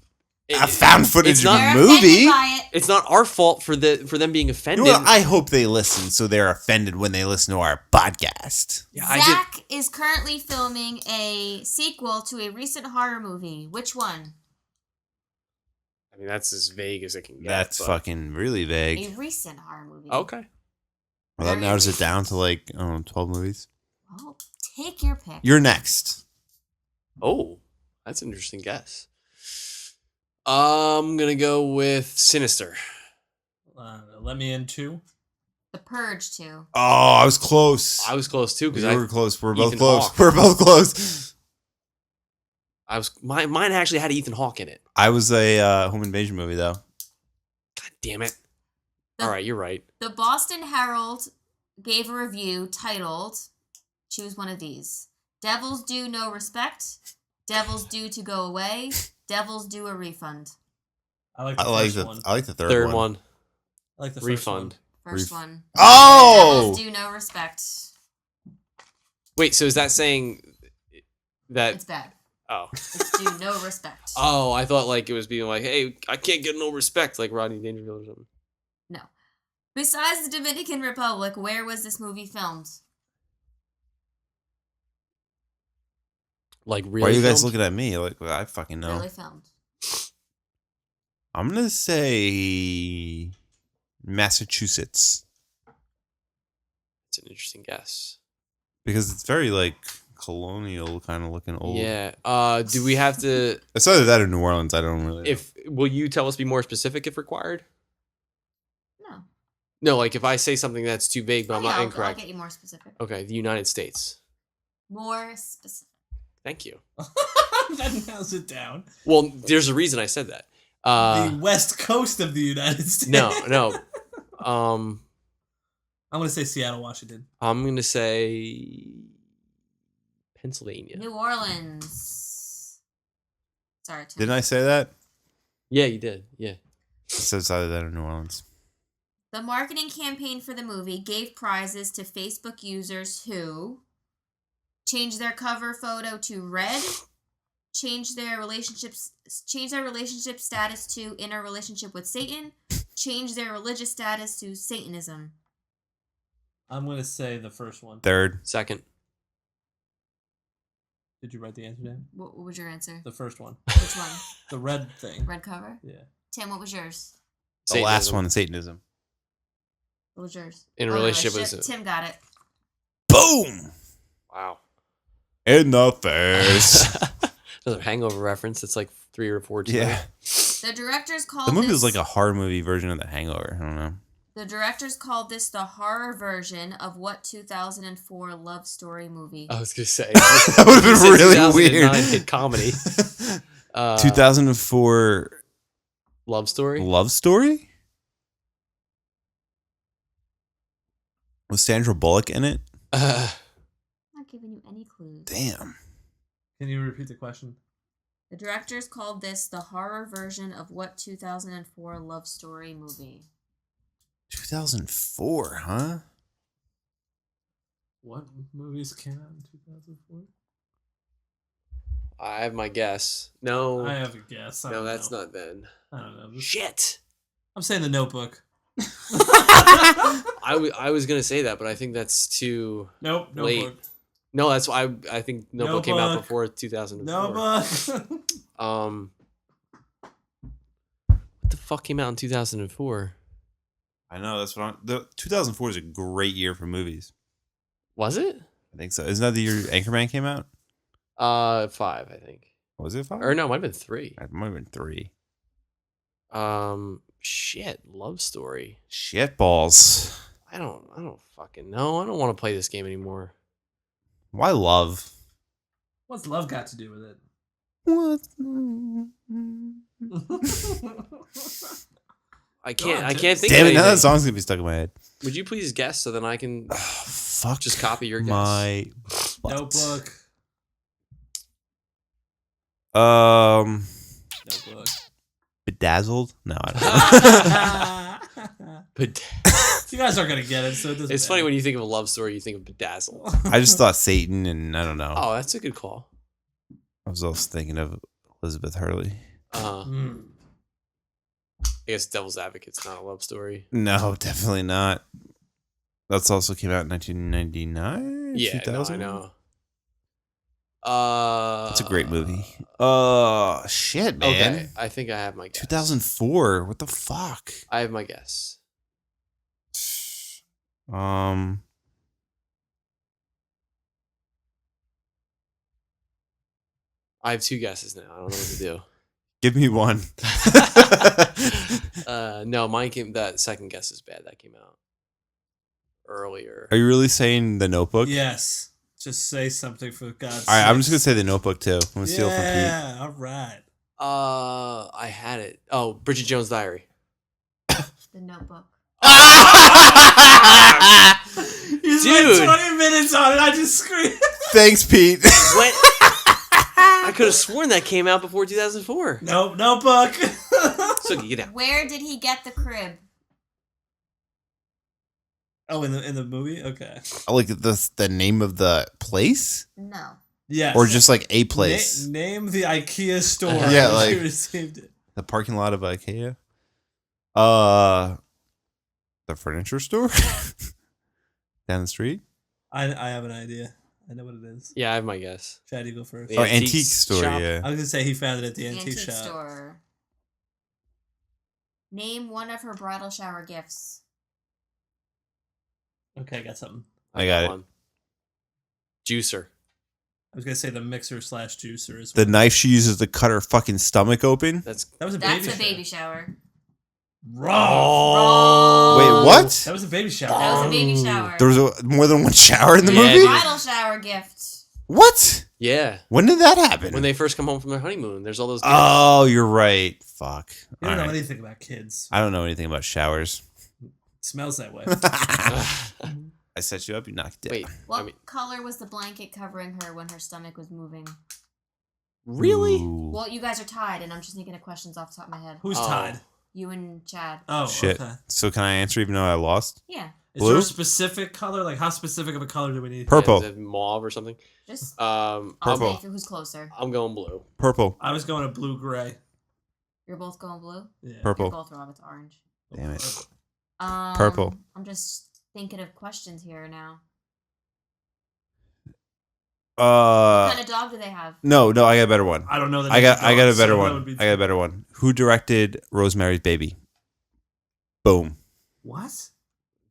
a found footage it's not- They're movie. offended by it. It's not our fault for them being You offended. know what? I hope they listen so they're offended when they listen to our podcast. Yeah, I did. Zach is currently filming a sequel to a recent horror movie. Which one? I mean, that's as vague as it can get. That's but- fucking really vague. A recent horror movie. Okay. Well, that Very narrows it recent. down to like, I don't know, 12 movies. Well, take your pick. You're next. Oh, that's an interesting guess. I'm gonna go with Sinister. Let me in too. The Purge 2. Oh, I was close. I was close too because We were close. We're both Ethan close. Hawke. We're both close. mine actually had Ethan Hawke in it. I was a home invasion movie, though. God damn it! The- All right, you're right. The Boston Herald gave a review titled, choose one of these. Devils due no respect. Devils due to go away. Devils due a refund. I like the I like first the one. I like the Third one. I like the Refund. First First one. Oh, Devils due no respect. Wait, so is that saying that? It's bad. Oh, It's due no respect. oh, I thought like it was being like, hey, I can't get no respect, like Rodney Dangerfield or something. No. Besides the Dominican Republic, where was this movie filmed? Like really? why are you guys filmed? looking at me? Like I fucking know. Really filmed. I'm gonna say Massachusetts It's an interesting guess. because it's very like colonial kind of looking old. Yeah. Do we have to? It's either that or New Orleans. I don't really. If will you tell us be more specific if required? No. No, like if I say something that's too vague, but I'm Yeah, not I'll incorrect. get you more specific. Okay, the United States. More specific. Thank you. That narrows it down. Well, there's a reason I said that. The west coast of the United States. No. I'm gonna say Seattle, Washington. I'm gonna say Pennsylvania. New Orleans. Sorry, Tim. didn't I say that? Yeah, you did. Yeah. It says either that or New Orleans. The marketing campaign for the movie gave prizes to Facebook users who changed their cover photo to red, changed their relationship status to in a relationship with Satan, changed their religious status to Satanism. I'm gonna say the first one. Third. Second. Did you write the answer down? What was your answer? The first one. Which one? The red thing. Red cover? Yeah. Tim, what was yours? The last Satanism. one, Satanism. What was yours? In a Oh, relationship with relationship. Tim got it. Boom! Wow. In the face. Another Hangover reference. It's like 3 or 4 too. Yeah. The directors called The movie this, was like a horror movie version of The Hangover. I don't know. The directors called this the horror version of what 2004 love story movie? I was gonna say That would have You been said really 2009 weird. hit comedy. 2004 Love story. Love Story? Was Sandra Bullock in it? I'm not giving you any clues. Damn. Can you repeat the question? The directors called this the horror version of what 2004 love story movie? 2004, huh? What movies came out in 2004? I have my guess. No. I have a guess. I No, don't that's know. not then. I don't know. Shit. I'm saying The Notebook. I was gonna say that, but I think that's too Nope. late. Notebook. No, that's why I think Notebook came out Notebook. before 2004. Notebook. What the fuck came out in 2004? I know, that's what the 2004 is a great year for movies. Was it? I think so. Isn't that the year Anchorman came out? 5, I think. Was it 5? Or no, it might have been 3. It might have been 3. Shit, love story. Shit balls. I don't fucking know. I don't want to play this game anymore. Why love? What's love got to do with it? What? I Go on, can't think Damn of it, now that anything. song's gonna be stuck in my head. Would you please guess so then I can Oh, fuck. just copy your guess? my butt. Notebook. Notebook. Bedazzled? No, I don't know. But You guys aren't gonna get it, so it doesn't. it's funny when you think of a love story, you think of Bedazzled. I just thought Satan, and I don't know. Oh, that's a good call. I was also thinking of Elizabeth Hurley. Uh, Mm. guess Devil's Advocate's not a love story. No, definitely not. That's also came out in 1999. Yeah, no, 2000? I know. That's a great movie. Shit, man. Okay, I think I have my guess. 2004. What the fuck? I have my guess. I have 2 guesses now. I don't know what to do. Give me one. No, mine came. That second guess is bad. That came out earlier. Are you really saying The Notebook? Yes. Just say something for God's sake. All right, I'm just gonna say The Notebook too. I'm gonna steal it from Pete. Yeah, all right. I had it. Oh, Bridget Jones' Diary. The Notebook. You Dude. spent 20 minutes on it. I just screamed. Thanks, Pete. What? I could have sworn that came out before 2004. Nope, Notebook. So get out. Where did he get the crib? Oh, in the movie? Okay. Like the name of the place, No. Yes. or just like a place, Name the IKEA store. Yeah, where like- she received it. the parking lot of IKEA. The furniture store down the street. I have an idea. I know what it is. Yeah, I have my guess. Chad, you go first. The Oh, antique antique store. shop. Yeah. I was gonna say he found it at the The antique shop. store. Name one of her bridal shower gifts. Okay, I got something. I got it. one. Juicer. I was gonna say the mixer / juicer as The well. knife she uses to cut her fucking stomach open. That's That was a That's baby a shower. baby shower. Wrong. Wait, what? That was a baby shower. That was a baby shower. There was more than one shower in the Yeah, movie. dude. Bridal shower gift. What? yeah. When did that happen? When they first come home from their honeymoon, there's all those. Gifts. Oh, you're right. Fuck. You don't All know right. anything about kids. I don't know anything about showers. It smells that way. I set you up. You knocked it. Wait, What I mean, color was the blanket covering her when her stomach was moving? really? Ooh. Well, you guys are tied, and I'm just thinking of questions off the top of my head. Who's Oh. tied? You and Chad. Oh, Shit. okay. So can I answer even though I lost? Yeah. Is Blue? there a specific color? Like, how specific of a color do we need? Purple. Yeah, is it mauve or something. Just I'll Purple. say who's closer. I'm going blue. Purple. I was going to blue gray. You're both going blue? Yeah. You're Purple. both wrong. It's orange. Damn it. Purple. I'm just thinking of questions here now. What kind of dog do they have? No, I got a better one. I don't know. The I name of got a dogs, better so that one. would be- I got a better one. Who directed Rosemary's Baby? Boom. What?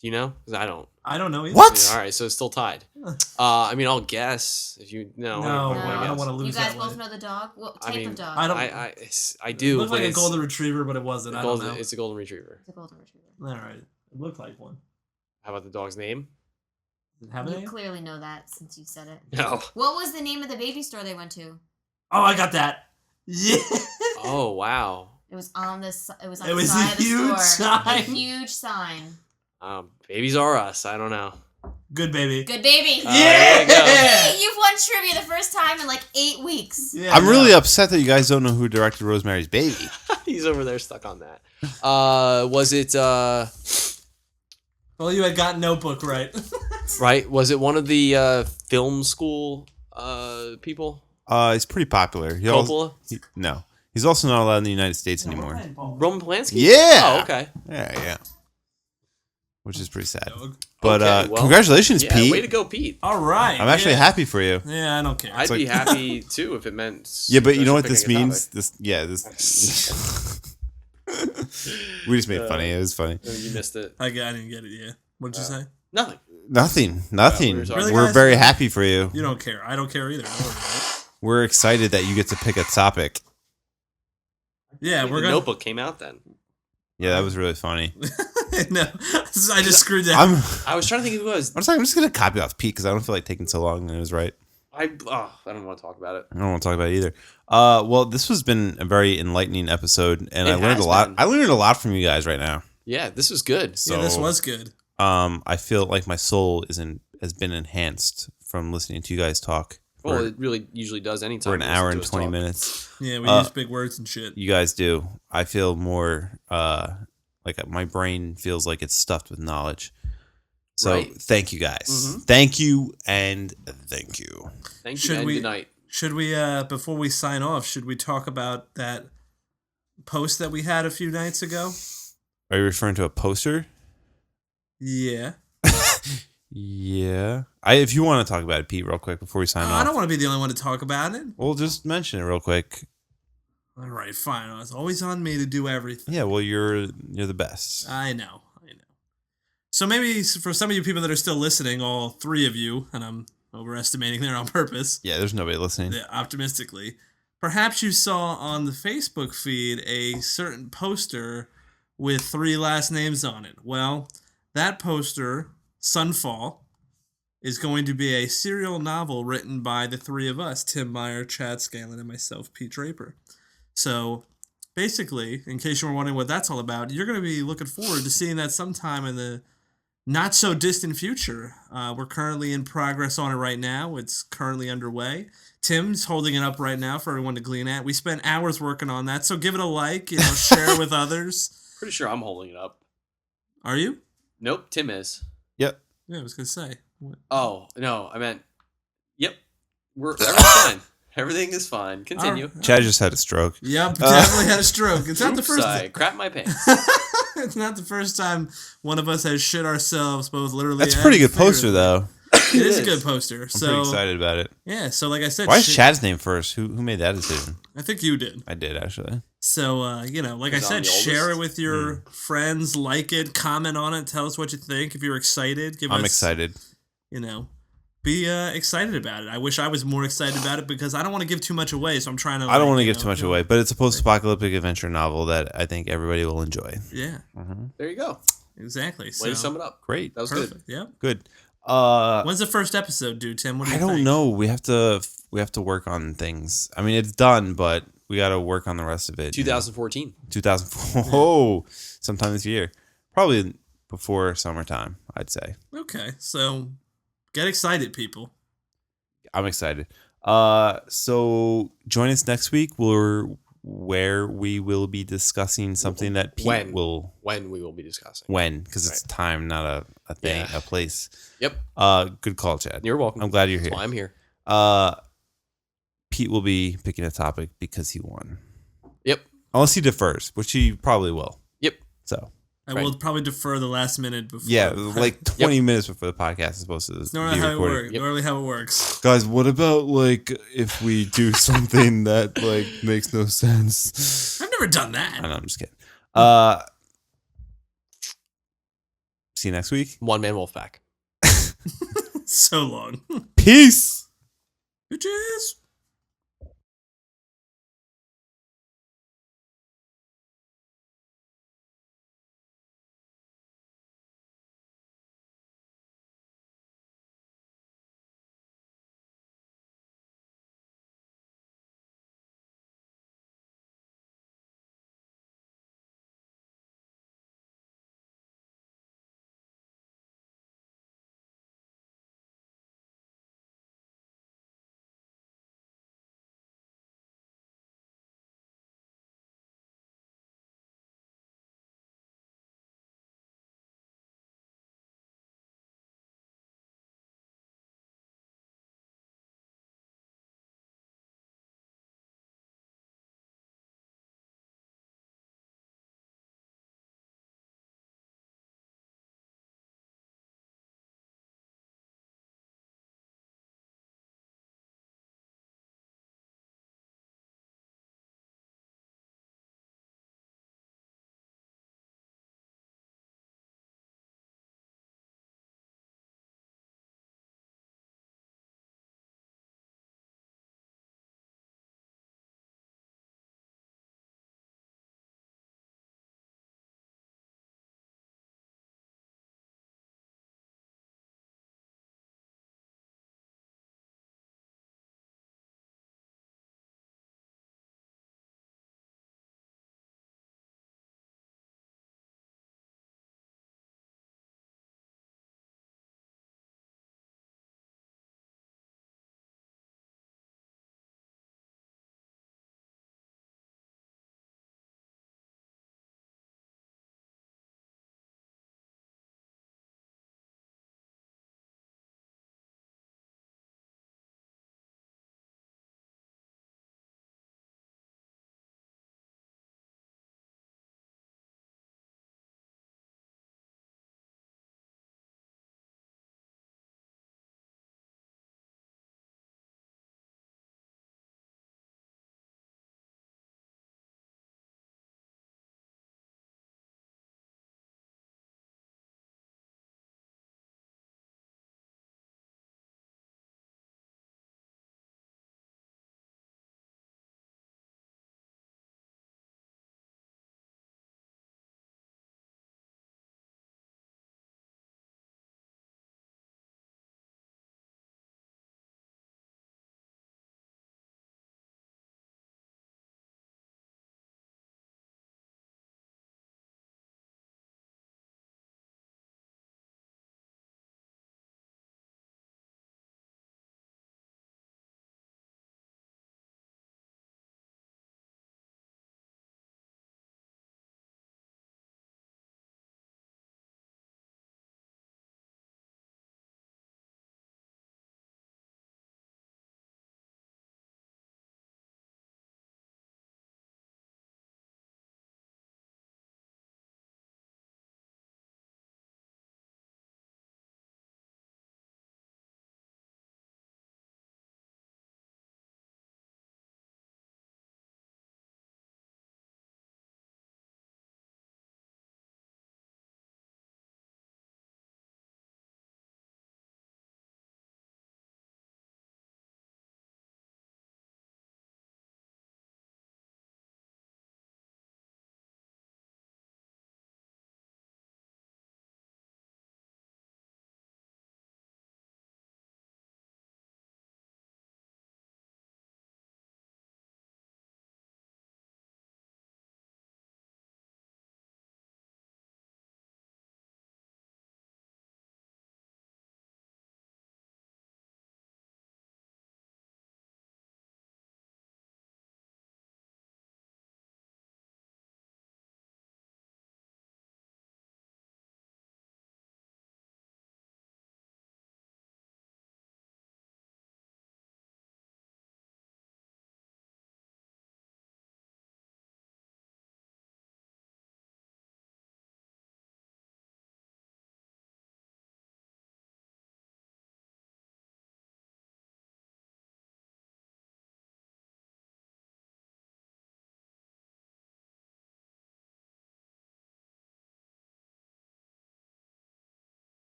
Do you know? 'Cause I don't. I don't know either. What? All right, so it's still tied. Huh. I mean, I'll guess if you no. No, No. I don't want to You lose guys that both way. know the dog? What I type mean, of dog? I don't- I It do. looked but like a it's- golden retriever, but it wasn't. I don't know. It's a golden retriever. It's a golden retriever. All right. It looked like one. How about the dog's name? Does it have a You name? clearly know that since you said it. No. What was the name of the baby store they went to? Oh, I got that. Yeah. Oh wow. It was on this. It was on It the was side a of the huge store. A sign. huge sign. Babies are us. I don't know. Good baby. Good baby. there you go. Hey, you've won trivia the first time in like 8 weeks. Yeah, I'm I really know. upset that you guys don't know who directed Rosemary's Baby. He's over there stuck on that. Was it Well, you had got Notebook right. right? Was it one of the film school people? He's pretty popular. Coppola? No. He's also not allowed in the United States anymore. Roman Polanski? Yeah. Oh, okay. Yeah. Which is pretty sad. Dog. But Okay, well, congratulations, Yeah, Pete. way to go, Pete. All right. I'm actually yeah. happy for you. Yeah, I don't care. I'd like- be happy too if it meant. Yeah, but you know what picking this a means? topic. This we just made it funny. It was funny. Oh, you missed it. I didn't get it. Yeah. What did you say? Nothing. Nothing. we were talking- Really, We're guys? very happy for you. You don't care. I don't care either. Don't worry about it. We're excited that you get to pick a topic. Yeah, The we're gonna. Notebook came out then. Yeah, that was really funny. No, I just screwed that. I'm I was trying to think who it was. just gonna copy off Pete because I don't feel like taking so long, and it was right. I don't want to talk about it. I don't want to talk about it either. Well, this has been a very enlightening episode, and It I learned has a lot. been. I learned a lot from you guys right now. Yeah, this was good. So Yeah, this was good. I feel like my soul has been enhanced from listening to you guys talk Well, it really usually does anytime. for an you hour listen and to us 20 talk. minutes. Yeah, we Uh, use big words and shit. You guys do. I feel more like my brain feels like it's stuffed with knowledge. So Right. thank you guys. Mhm. Thank you and thank you. Thank you Should and we- good night. Should we, before we sign off, should we talk about that post that we had a few nights ago? Are you referring to a poster? Yeah. Yeah. If you want to talk about it, Pete, real quick before we sign off. I don't want to be the only one to talk about it. We'll just mention it real quick. All right, fine. It's always on me to do everything. Yeah, well, you're the best. I know. So maybe for some of you people that are still listening, all three of you, and I'm overestimating there on purpose. Yeah, there's nobody listening. Optimistically. Perhaps you saw on the Facebook feed a certain poster with 3 last names on it. Well, that poster, Sunfall, is going to be a serial novel written by the 3 of us, Tim Meyer, Chad Scanlon, and myself, Pete Draper. So basically, in case you were wondering what that's all about, you're going to be looking forward to seeing that sometime in the not so distant future. We're currently in progress on it right now. It's currently underway. Tim's holding it up right now for everyone to glean at. We spent hours working on that, so give it a like, share it with others. Pretty sure I'm holding it up. Are you? Nope, Tim is. Yep. Yeah, I was gonna say. What? Oh, no, I meant, yep. Everything's fine. Everything is fine. Continue. Chad just had a stroke. Yep, definitely had a stroke. It's not the Oops, first I crap my pants. It's not the first time one of us has shit ourselves, both literally. That's a pretty good poster, though. It is a good poster. I'm pretty excited about it. Yeah, so like I said, why is Chad's name first? Who made that decision? I think you did. I did, actually. So, like I said, share it with your friends, like it, comment on it, tell us what you think. If you're excited, I'm excited. Be excited about it. I wish I was more excited about it because I don't want to give too much away, so I'm trying to. I don't want to give too much away, but it's a post-apocalyptic adventure novel that I think everybody will enjoy. Yeah. There you go. Exactly. Way to sum it up. Great. That was Perfect. good. Yeah. Good. When's the first episode due, Tim? What do you I think? don't know. We have to work on things. I mean, it's done, but we got to work on the rest of it. 2014. 2004. Oh, sometime this year. Probably before summertime, I'd say. Okay. So get excited, people. I'm excited. So join us next week where we will be discussing something that Pete will... When we will be discussing. When, because it's time, not a thing, a place. Yep. Good call, Chad. You're welcome. I'm glad you're here. That's why I'm here. Pete will be picking a topic because he won. Yep. Unless he defers, which he probably will. Yep. So... I will probably defer the last minute before. Yeah, like 20 minutes before the podcast is supposed to be recorded. Normally how it works. Guys, what about like if we do something that like makes no sense? I've never done that. I know, I'm just kidding. See you next week. One man wolf pack. So long. Peace. Bitches.